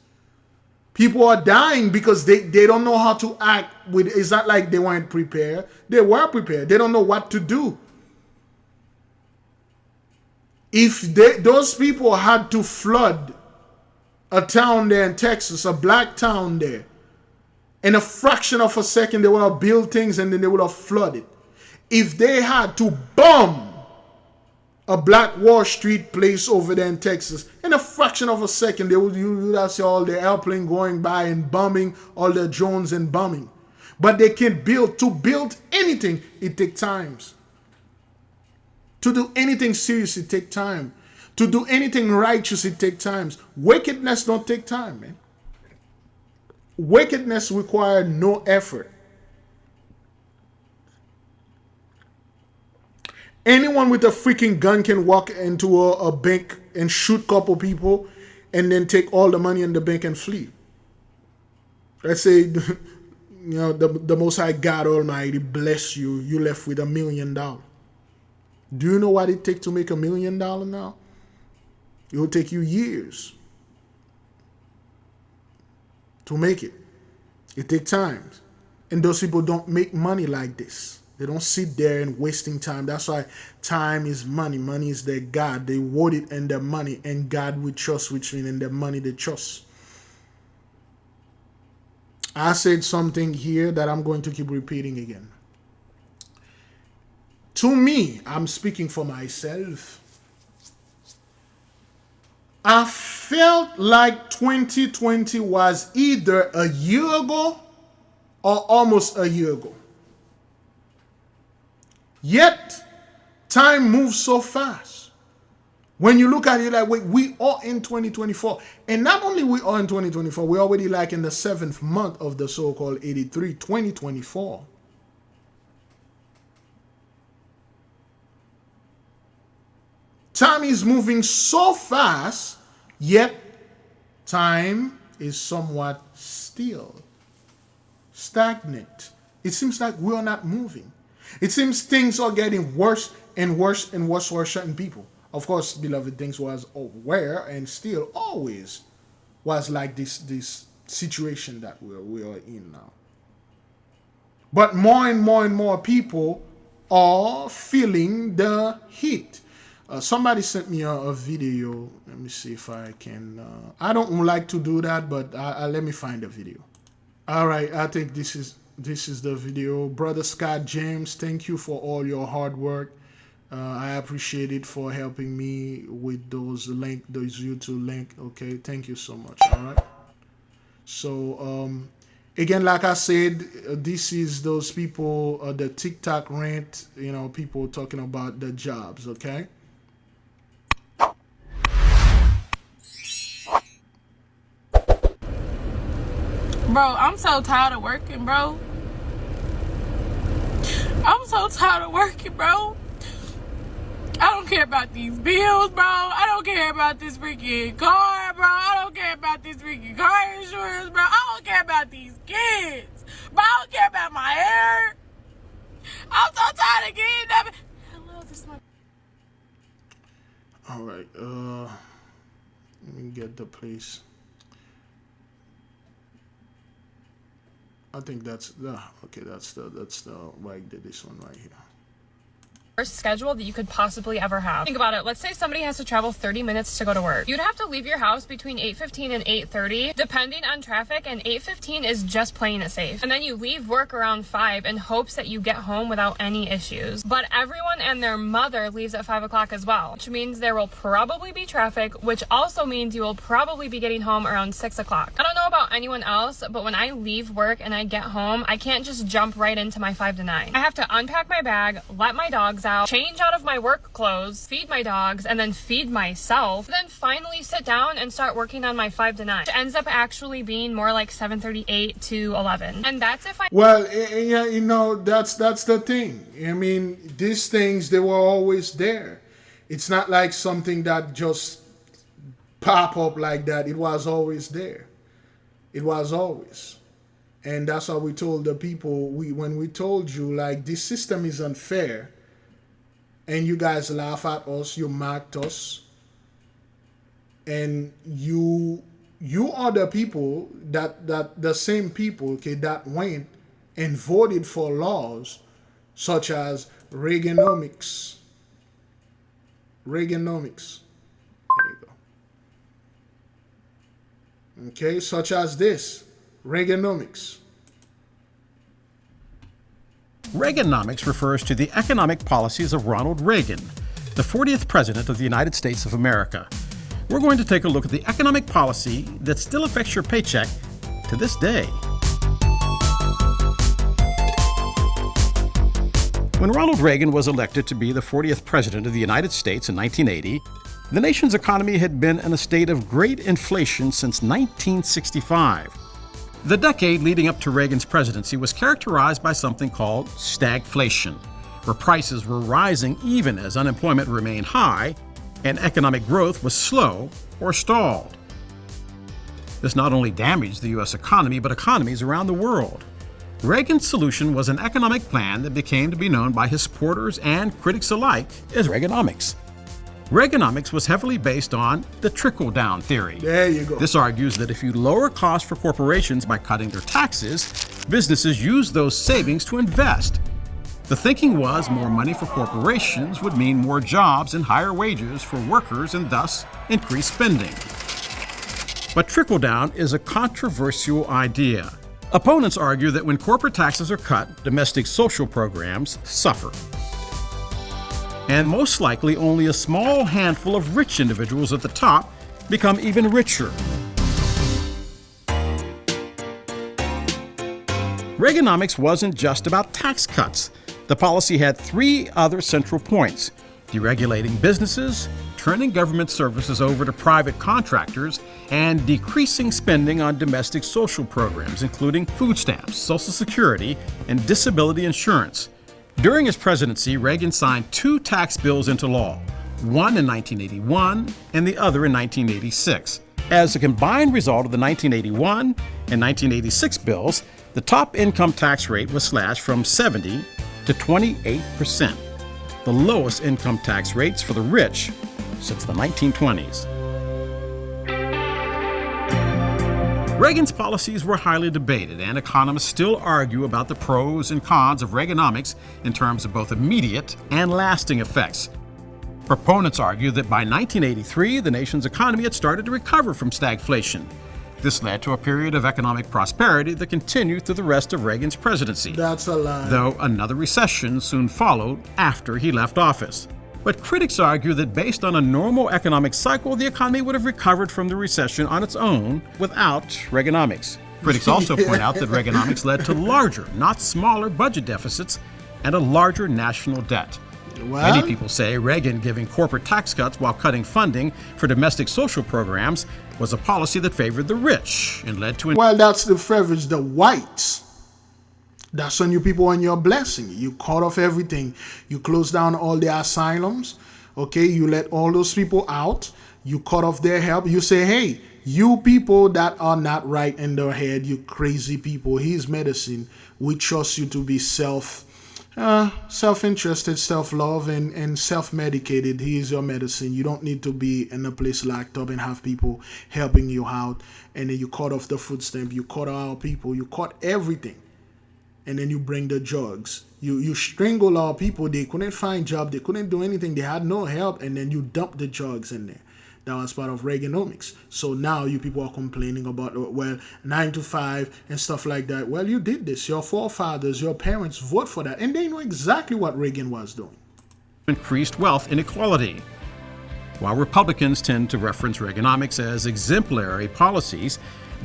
People are dying because they don't know how to act with. It's not like they weren't prepared. They were prepared. They don't know what to do. If those people had to flood a town there in Texas, a black town there, in a fraction of a second, they would have built things and then they would have flooded. If they had to bomb a Black Wall Street place over there in Texas, in a fraction of a second, you would have seen all the airplane going by and bombing, all the drones and bombing. But they can't build. To build anything, it takes time. To do anything serious, it takes time. To do anything righteous, it takes time. Wickedness don't take time, man. Wickedness requires no effort. Anyone with a freaking gun can walk into a bank and shoot a couple people and then take all the money in the bank and flee. Let's say, you know, the Most High God Almighty bless you. You left with $1 million. Do you know what it takes to make $1 million now? It will take you years to make it. It takes time. And those people don't make money like this. They don't sit there and wasting time. That's why time is money. Money is their God. They word it in their money, and God we trust, which means in their money they trust. I said something here that I'm going to keep repeating again. To me, I'm speaking for myself. I felt like 2020 was either a year ago or almost a year ago. Yet, time moves so fast. When you look at it like, wait, we are in 2024. And not only we are in 2024, we're already like in the 7th month of the so-called 83, 2024. Time is moving so fast, yet time is somewhat still, stagnant. It seems like we are not moving. It seems things are getting worse and worse and worse for certain people. Of course, beloved, things was aware and still always was like this situation that we are in now. But more and more people are feeling the heat. Somebody sent me a video. Let me see if I can. I don't like to do that, but let me find the video. All right, I think this is the video. Brother Scott James, thank you for all your hard work. I appreciate it for helping me with those YouTube link. Okay, thank you so much. All right. So again, like I said, this is those people, the TikTok rant. You know, people talking about the jobs. Okay. Bro, I'm so tired of working, bro. I'm so tired of working, bro. I don't care about these bills, bro. I don't care about this freaking car, bro. I don't care about this freaking car insurance, bro. I don't care about these kids. Bro, I don't care about my hair. I'm so tired of getting that. Hello, this is my... All right. Let me get the place. I think that's the okay. That's the right. This one right here. Worst schedule that you could possibly ever have. Think about it. Let's say somebody has to travel 30 minutes to go to work. You'd have to leave your house between 8:15 and 8:30, depending on traffic, and 8:15 is just playing it safe. And then you leave work around 5 in hopes that you get home without any issues. But everyone and their mother leaves at 5 o'clock as well, which means there will probably be traffic, which also means you will probably be getting home around 6 o'clock. I don't know about anyone else, but when I leave work and I get home, I can't just jump right into my 5 to 9. I have to unpack my bag, let my dogs out, change out of my work clothes, feed my dogs, and then feed myself, then finally sit down and start working on my 5 to 9, which ends up actually being more like 7:38 to 11. And that's if I... Well, yeah, you know, that's the thing. I mean, these things, they were always there. It's not like something that just pop up like that. It was always there. It was always. And that's why we told the people, when we told you, like, this system is unfair, and you guys laugh at us, you mocked us, and you are the people that the same people, okay, that went and voted for laws such as Reaganomics. There you go. Okay, such as this, Reaganomics. Reaganomics refers to the economic policies of Ronald Reagan, the 40th President of the United States of America. We're going to take a look at the economic policy that still affects your paycheck to this day. When Ronald Reagan was elected to be the 40th President of the United States in 1980, the nation's economy had been in a state of great inflation since 1965. The decade leading up to Reagan's presidency was characterized by something called stagflation, where prices were rising even as unemployment remained high and economic growth was slow or stalled. This not only damaged the U.S. economy, but economies around the world. Reagan's solution was an economic plan that became to be known by his supporters and critics alike as Reaganomics. Reaganomics was heavily based on the trickle-down theory. There you go. This argues that if you lower costs for corporations by cutting their taxes, businesses use those savings to invest. The thinking was more money for corporations would mean more jobs and higher wages for workers and thus increased spending. But trickle-down is a controversial idea. Opponents argue that when corporate taxes are cut, domestic social programs suffer. And most likely only a small handful of rich individuals at the top become even richer. Reaganomics wasn't just about tax cuts. The policy had three other central points: deregulating businesses, turning government services over to private contractors, and decreasing spending on domestic social programs, including food stamps, Social Security, and disability insurance. During his presidency, Reagan signed two tax bills into law, one in 1981 and the other in 1986. As a combined result of the 1981 and 1986 bills, the top income tax rate was slashed from 70 to 28%, the lowest income tax rates for the rich since the 1920s. Reagan's policies were highly debated, and economists still argue about the pros and cons of Reaganomics in terms of both immediate and lasting effects. Proponents argue that by 1983, the nation's economy had started to recover from stagflation. This led to a period of economic prosperity that continued through the rest of Reagan's presidency. That's a lie. Though another recession soon followed after he left office. But critics argue that based on a normal economic cycle, the economy would have recovered from the recession on its own without Reaganomics. Critics also point out that Reaganomics led to larger, not smaller, budget deficits and a larger national debt. What? Many people say Reagan giving corporate tax cuts while cutting funding for domestic social programs was a policy that favored the rich and led to... Well, that's the favors the whites. That's when you people on your blessing. You cut off everything. You close down all the asylums. Okay, you let all those people out. You cut off their help. You say, hey, you people that are not right in their head, you crazy people, here's medicine. We trust you to be self-interested, self-love, and self-medicated. Here's your medicine. You don't need to be in a place locked up and have people helping you out. And then you cut off the food stamp. You cut our people. You cut everything. And then you bring the drugs. You strangle our people. They couldn't find job. They couldn't do anything. They had no help. And then you dump the drugs in there. That was part of Reaganomics. So now you people are complaining about, well, 9 to 5 and stuff like that. Well, you did this. Your forefathers, your parents vote for that. And they know exactly what Reagan was doing. Increased wealth inequality. While Republicans tend to reference Reaganomics as exemplary policies,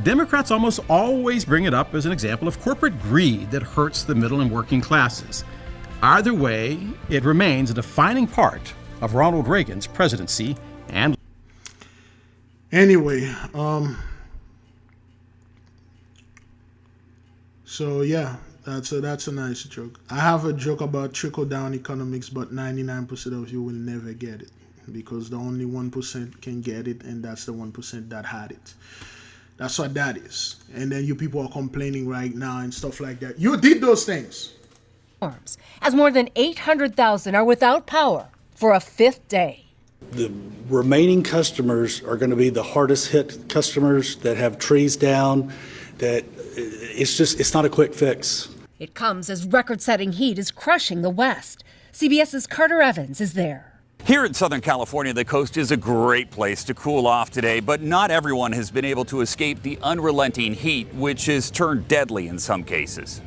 Democrats almost always bring it up as an example of corporate greed that hurts the middle and working classes. Either way, it remains a defining part of Ronald Reagan's presidency and... Anyway, so yeah, that's a nice joke. I have a joke about trickle-down economics, but 99% of you will never get it because the only 1% can get it, and that's the 1% that had it. That's what that is. And then you people are complaining right now and stuff like that. You did those things. As more than 800,000 are without power for a fifth day. The remaining customers are going to be the hardest hit customers that have trees down, that it's not a quick fix. It comes as record-setting heat is crushing the West. CBS's Carter Evans is there. Here in Southern California, the coast is a great place to cool off today, but not everyone has been able to escape the unrelenting heat, which has turned deadly in some cases.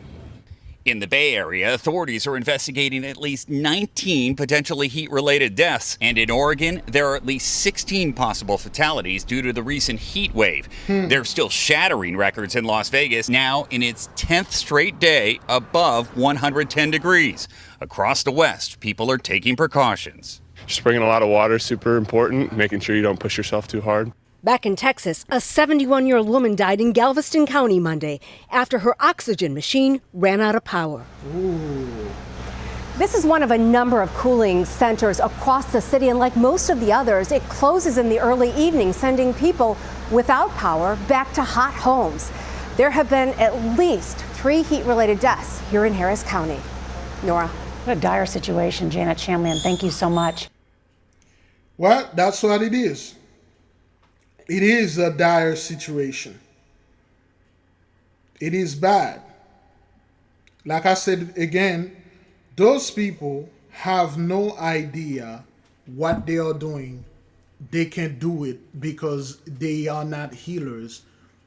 In the Bay Area, authorities are investigating at least 19 potentially heat-related deaths. And in Oregon, there are at least 16 possible fatalities due to the recent heat wave. They're still shattering records in Las Vegas, now in its 10th straight day above 110 degrees. Across the West, people are taking precautions. Just bringing a lot of water, super important, making sure you don't push yourself too hard. Back in Texas, a 71-year-old woman died in Galveston County Monday after her oxygen machine ran out of power. Ooh. This is one of a number of cooling centers across the city, and like most of the others, it closes in the early evening, sending people without power back to hot homes. There have been at least 3 heat-related deaths here in Harris County. Nora. What a dire situation, Janet Shamlian. Thank you so much. Well, that's what it is. It is a dire situation. It is bad. Like I said again, Those people have no idea what they are doing. They can't do it because they are not healers.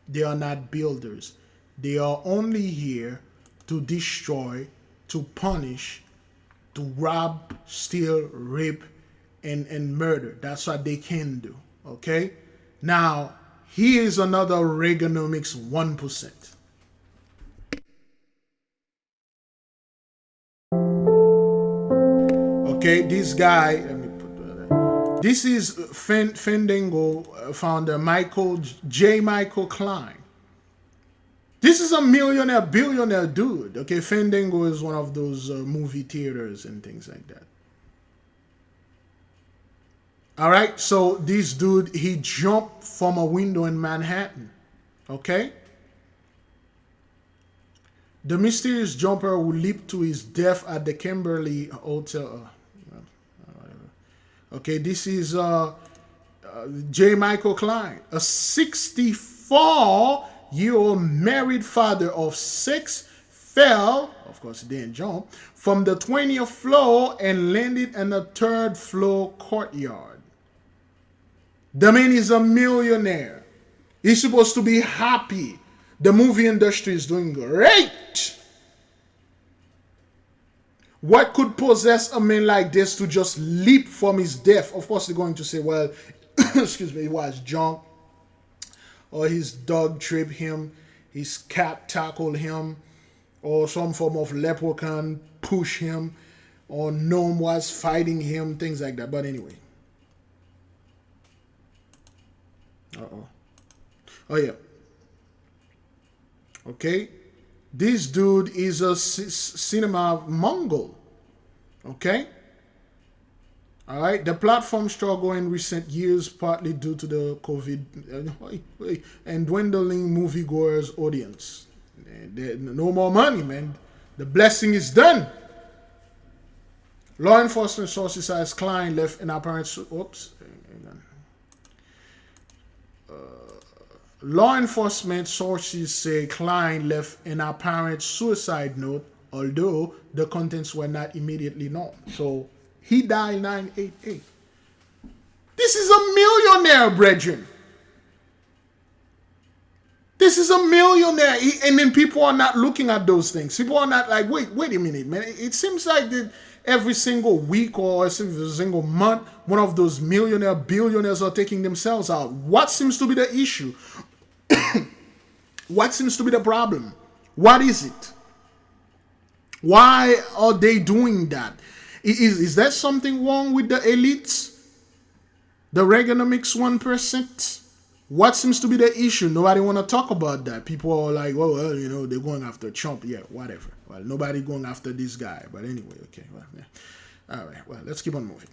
They are not builders. They are only here to destroy, to punish, to rob, steal, rape, and murder. That's what they can do. Okay? Now, here is another Reaganomics 1%. Okay, this guy, let me put that. This is Fandango founder Michael Klein. This is a millionaire, billionaire dude. Okay, Fandango is one of those movie theaters and things like that. All right, so this dude, he jumped from a window in Manhattan. Okay? The mysterious jumper who leaped to his death at the Kimberly Hotel. Okay, this is J. Michael Klein, a 64-year-old married father of 6, fell, of course he didn't jump, from the 20th floor and landed in a 3rd floor courtyard. The man is a millionaire. He's supposed to be happy. The movie industry is doing great. What could possess a man like this to just leap from his death? Of course, they're going to say, well, excuse me, he was drunk, or his dog tripped him, his cat tackled him, or some form of leprechaun pushed him, or gnome was fighting him, things like that. But anyway. Oh, yeah. Okay. This dude is a cinema Mongol. Okay? All right? The platform struggled in recent years, partly due to the COVID and dwindling moviegoers' audience. No more money, man. The blessing is done. Law enforcement sources says Klein left an apparent... Oops. Hang on. Law enforcement sources say Klein left an apparent suicide note, although the contents were not immediately known. So he died 988. This is a millionaire, brethren. This is a millionaire. And then people are not looking at those things. People are not like, wait a minute, man. It seems like that every single week or every single month, one of those millionaire billionaires are taking themselves out. What seems to be the issue? What seems to be the problem? What is it? Why are they doing that? Is there something wrong with the elites? The Reaganomics 1%? What seems to be the issue? Nobody want to talk about that. People are like, well, you know, they're going after Trump. Yeah, whatever. Well, nobody going after this guy. But anyway, okay. Well, yeah. All right. Well, let's keep on moving.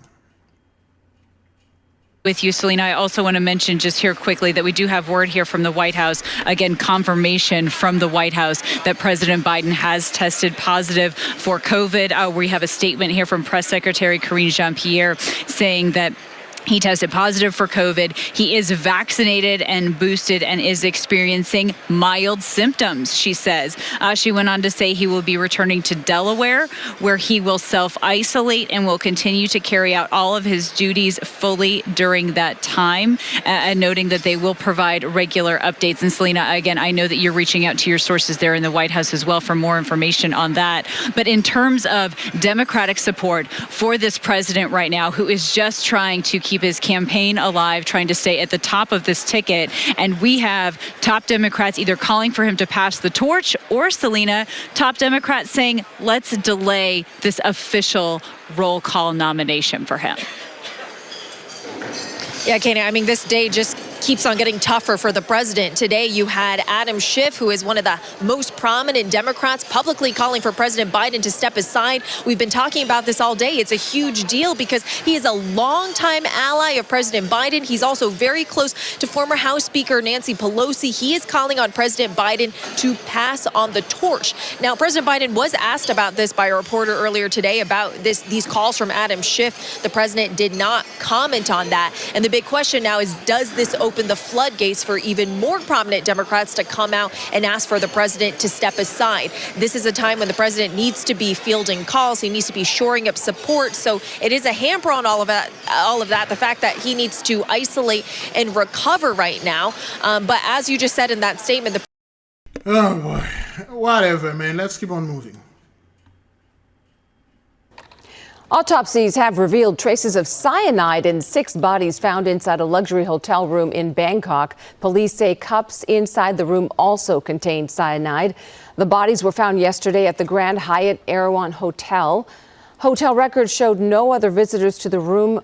With you, Selena, I also want to mention just here quickly that we do have word here from the White House, again, confirmation from the White House that President Biden has tested positive for COVID. We have a statement here from Press Secretary Karine Jean-Pierre saying that he tested positive for COVID. He is vaccinated and boosted and is experiencing mild symptoms, she says. She went on to say he will be returning to Delaware, where he will self-isolate and will continue to carry out all of his duties fully during that time, and noting that they will provide regular updates. And Selena, again, I know that you're reaching out to your sources there in the White House as well for more information on that. But in terms of Democratic support for this president right now, who is just trying to keep his campaign alive, trying to stay at the top of this ticket. And we have top Democrats either calling for him to pass the torch, or, Selena, top Democrats saying, let's delay this official roll call nomination for him. Yeah, Katie, I mean, this day just keeps on getting tougher for the president. Today, you had Adam Schiff, who is one of the most prominent Democrats, publicly calling for President Biden to step aside. We've been talking about this all day. It's a huge deal because he is a longtime ally of President Biden. He's also very close to former House Speaker Nancy Pelosi. He is calling on President Biden to pass on the torch. Now, President Biden was asked about this by a reporter earlier today about these calls from Adam Schiff. The president did not comment on that. And the big question now is, does this open open the floodgates for even more prominent Democrats to come out and ask for the president to step aside. This is a time when the president needs to be fielding calls. He needs to be shoring up support. So it is a hamper on all of that. The fact that he needs to isolate and recover right now. But as you just said in that statement, oh boy, whatever, man. Let's keep on moving. Autopsies have revealed traces of cyanide in 6 bodies found inside a luxury hotel room in Bangkok. Police say cups inside the room also contained cyanide. The bodies were found yesterday at the Grand Hyatt Erawan Hotel. Hotel records showed no other visitors to the room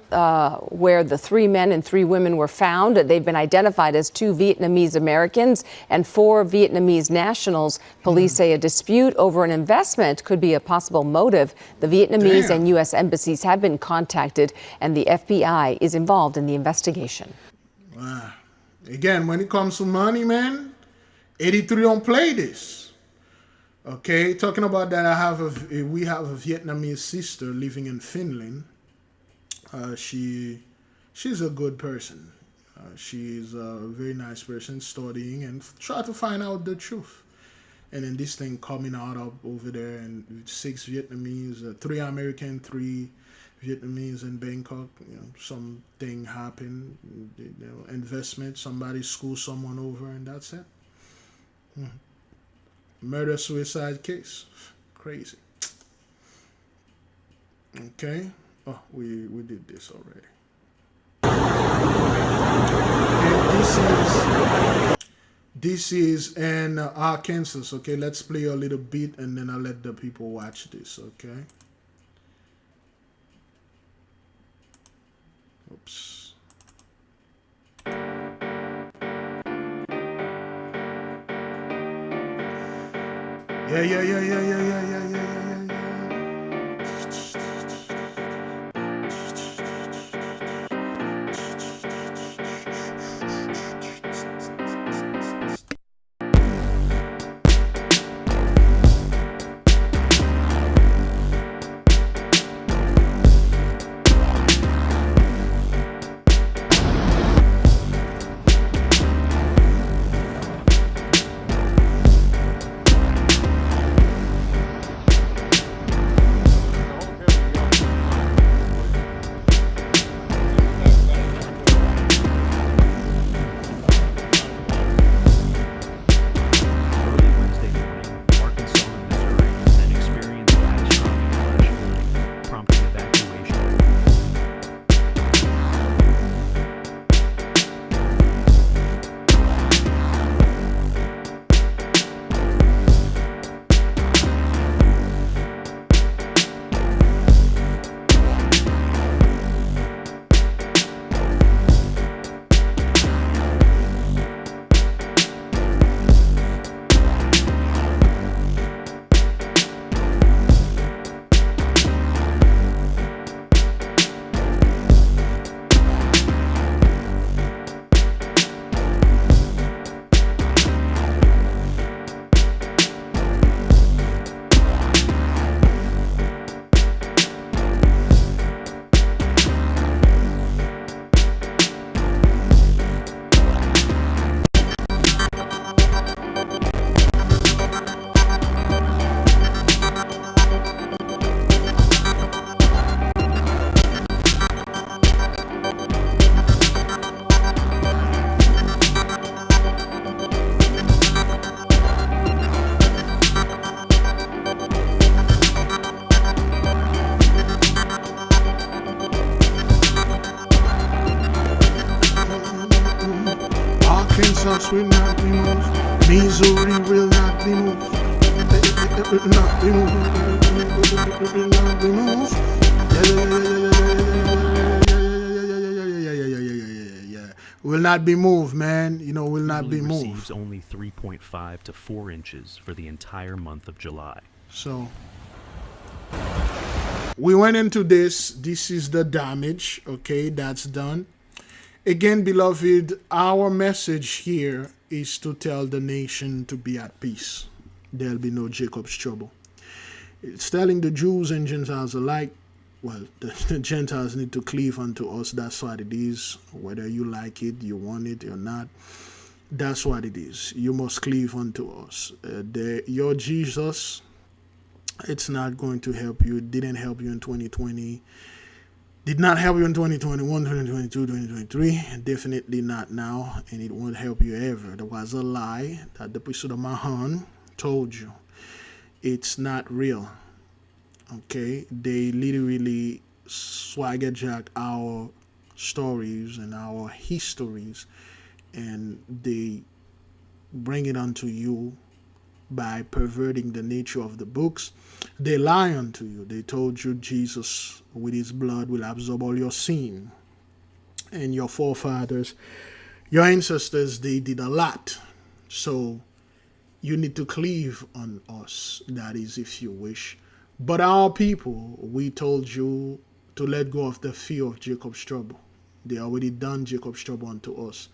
where the 3 men and 3 women were found. They've been identified as 2 Vietnamese Americans and 4 Vietnamese nationals. Police say a dispute over an investment could be a possible motive. The Vietnamese and U.S. embassies have been contacted, and the FBI is involved in the investigation. Again, when it comes to money, man, 83 don't play this. Okay, talking about that, we have a Vietnamese sister living in Finland. She's a good person. She's a very nice person, studying and try to find out the truth. And then this thing coming out of over there, and 6 Vietnamese, 3 American, 3 Vietnamese in Bangkok. You know, something happened, investment, somebody schooled someone over, and that's it. Murder-suicide case. Crazy. Okay. Oh, we did this already. Okay, this is in Arkansas. Okay, let's play a little bit, and then I'll let the people watch this. Okay. Oops. Yeah. Arkansas will not be moved. Missouri will not be moved. It will not be moved. It will not be moved. Yeah. Will not be moved, man. You know, will not be moved. Receives only 3.5 to 4 inches for the entire month of July. So we went into this. This is the damage. Okay, that's done. Again, beloved, our message here is to tell the nation to be at peace. There'll be no Jacob's trouble. It's telling the Jews and Gentiles alike, well, the Gentiles need to cleave unto us. That's what it is. Whether you like it, you want it or not, that's what it is. You must cleave unto us. Your Jesus, it's not going to help you. It didn't help you in 2020. Did not help you in 2021, 2022, 2023. Definitely not now. And it won't help you ever. There was a lie that the priesthood of Mahan told you. It's not real. Okay? They literally swaggerjack our stories and our histories, and they bring it unto you by perverting the nature of the books. They lie unto you. They told you Jesus with his blood will absorb all your sin. And your forefathers, your ancestors, they did a lot. So you need to cleave on us. That is, if you wish. But our people, we told you to let go of the fear of Jacob's trouble. They already done Jacob's trouble unto us.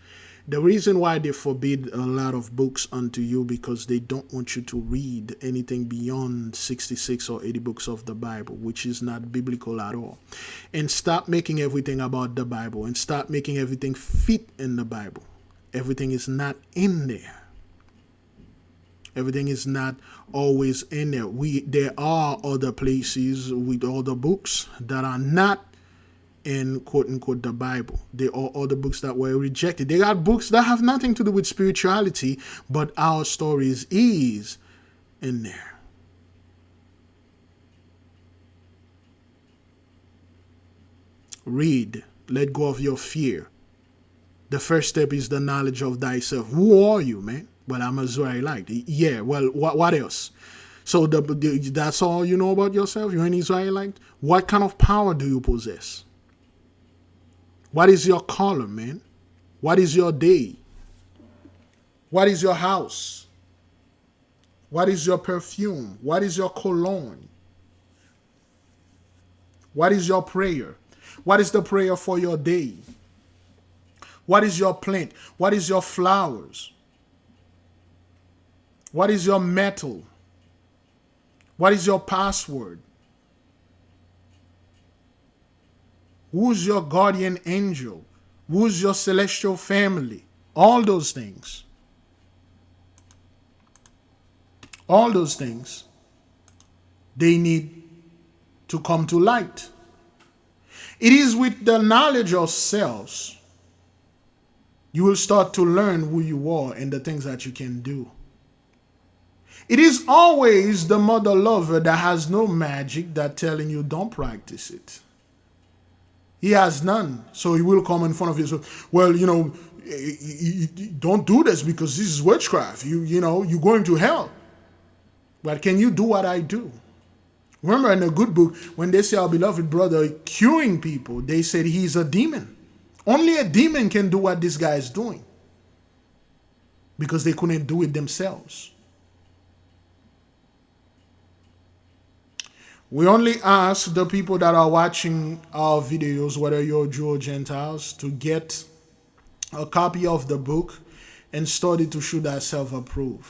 The reason why they forbid a lot of books unto you, because they don't want you to read anything beyond 66 or 80 books of the Bible, which is not biblical at all. And stop making everything about the Bible, and stop making everything fit in the Bible. Everything is not in there. Everything is not always in there. There are other places with other books that are not in quote-unquote the Bible. There are other books that were rejected. They got books that have nothing to do with spirituality, but our stories is in there. Read. Let go of your fear. The first step is the knowledge of thyself. Who are you, man? Well, I'm a Israelite. Yeah, well, what else? So that's all you know about yourself? You're an Israelite? What kind of power do you possess? What is your color, man? What is your day? What is your house? What is your perfume? What is your cologne? What is your prayer? What is the prayer for your day? What is your plant? What is your flowers? What is your metal? What is your password? Who's your guardian angel? Who's your celestial family? All those things. All those things, they need to come to light. It is with the knowledge of selves you will start to learn who you are and the things that you can do. It is always the mother lover that has no magic that telling you don't practice it. He has none. So he will come in front of you. So, well, don't do this because this is witchcraft. You're going to hell. But can you do what I do? Remember in the good book, when they say our beloved brother curing people, they said he's a demon. Only a demon can do what this guy is doing. Because they couldn't do it themselves. We only ask the people that are watching our videos, whether you're Jew or Gentiles, to get a copy of the book and study to show thyself approved.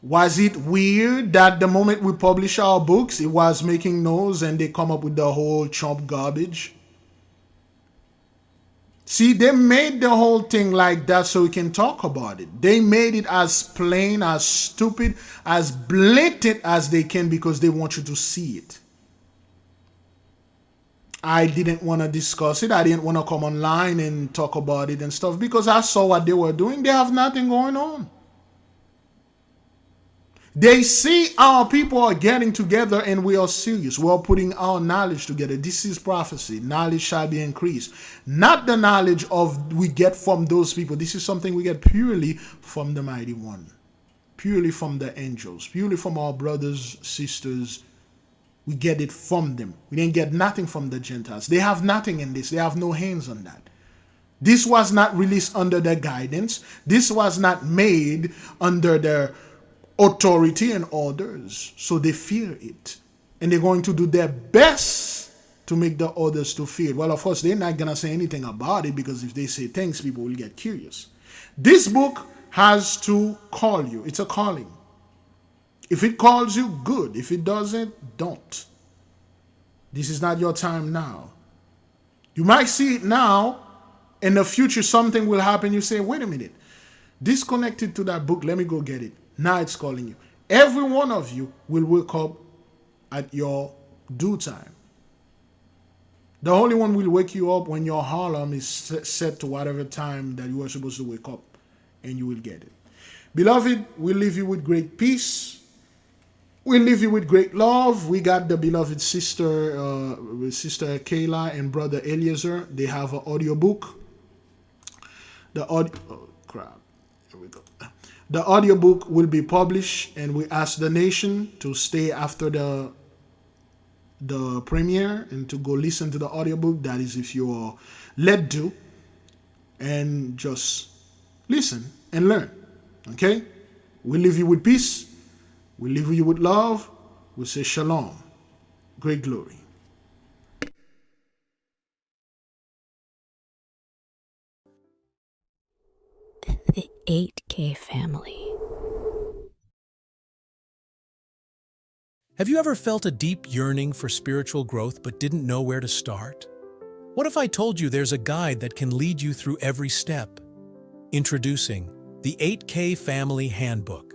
Was it weird that the moment we publish our books, it was making noise and they come up with the whole chump garbage? See, they made the whole thing like that so we can talk about it. They made it as plain, as stupid, as blatant as they can because they want you to see it. I didn't want to discuss it. I didn't want to come online and talk about it and stuff because I saw what they were doing. They have nothing going on. They see our people are getting together and we are serious. We are putting our knowledge together. This is prophecy. Knowledge shall be increased. Not the knowledge of we get from those people. This is something we get purely from the Mighty One. Purely from the angels. Purely from our brothers, sisters. We get it from them. We didn't get nothing from the Gentiles. They have nothing in this. They have no hands on that. This was not released under their guidance. This was not made under their authority and orders, so they fear it, and they're going to do their best to make the others to fear it. Well, of course, they're not gonna say anything about it because if they say things, people will get curious. This book has to call you. It's a calling. If it calls you, good. If it doesn't, don't. This is not your time now. You might see it now. In the future, something will happen. You say, wait a minute. Disconnected to that book. Let me go get it. Now it's calling you. Every one of you will wake up at your due time. The Holy One will wake you up when your alarm is set to whatever time that you are supposed to wake up, and you will get it. Beloved, we leave you with great peace. We leave you with great love. We got the beloved sister Kayla and brother Eliezer. They have an audiobook. The audiobook will be published, and we ask the nation to stay after the premiere and to go listen to the audiobook. That is if you are led to, and just listen and learn. Okay? We leave you with peace. We leave you with love. We say shalom. Great glory. The 8K family. Have you ever felt a deep yearning for spiritual growth but didn't know where to start? What if I told you there's a guide that can lead you through every step? Introducing the 8K Family Handbook.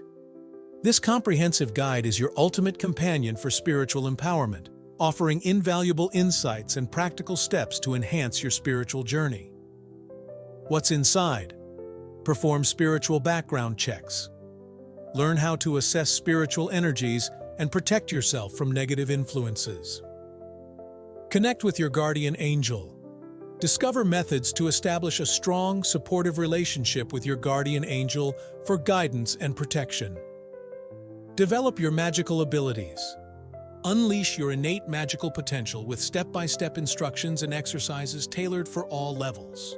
This comprehensive guide is your ultimate companion for spiritual empowerment, offering invaluable insights and practical steps to enhance your spiritual journey. What's inside? Perform spiritual background checks. Learn how to assess spiritual energies and protect yourself from negative influences. Connect with your guardian angel. Discover methods to establish a strong, supportive relationship with your guardian angel for guidance and protection. Develop your magical abilities. Unleash your innate magical potential with step-by-step instructions and exercises tailored for all levels.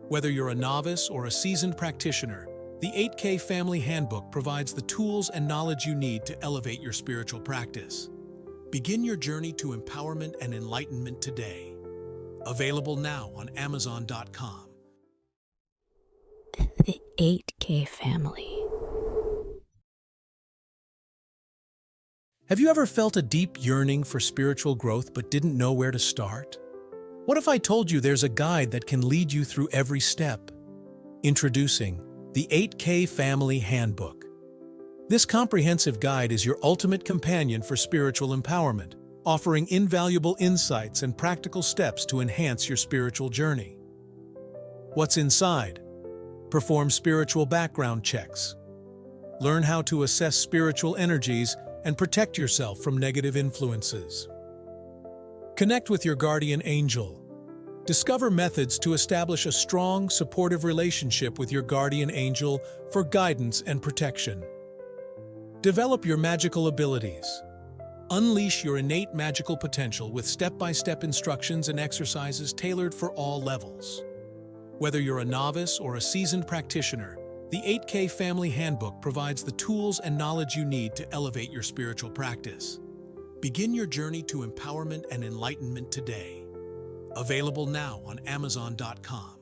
Whether you're a novice or a seasoned practitioner, the 8K Family Handbook provides the tools and knowledge you need to elevate your spiritual practice. Begin your journey to empowerment and enlightenment today. Available now on Amazon.com. The 8K family. Have you ever felt a deep yearning for spiritual growth but didn't know where to start? What if I told you there's a guide that can lead you through every step? Introducing the 8K Family Handbook. This comprehensive guide is your ultimate companion for spiritual empowerment, offering invaluable insights and practical steps to enhance your spiritual journey. What's inside? Perform spiritual background checks. Learn how to assess spiritual energies and protect yourself from negative influences. Connect with your guardian angel. Discover methods to establish a strong, supportive relationship with your guardian angel for guidance and protection. Develop your magical abilities. Unleash your innate magical potential with step-by-step instructions and exercises tailored for all levels. Whether you're a novice or a seasoned practitioner, the 8K Family Handbook provides the tools and knowledge you need to elevate your spiritual practice. Begin your journey to empowerment and enlightenment today. Available now on Amazon.com.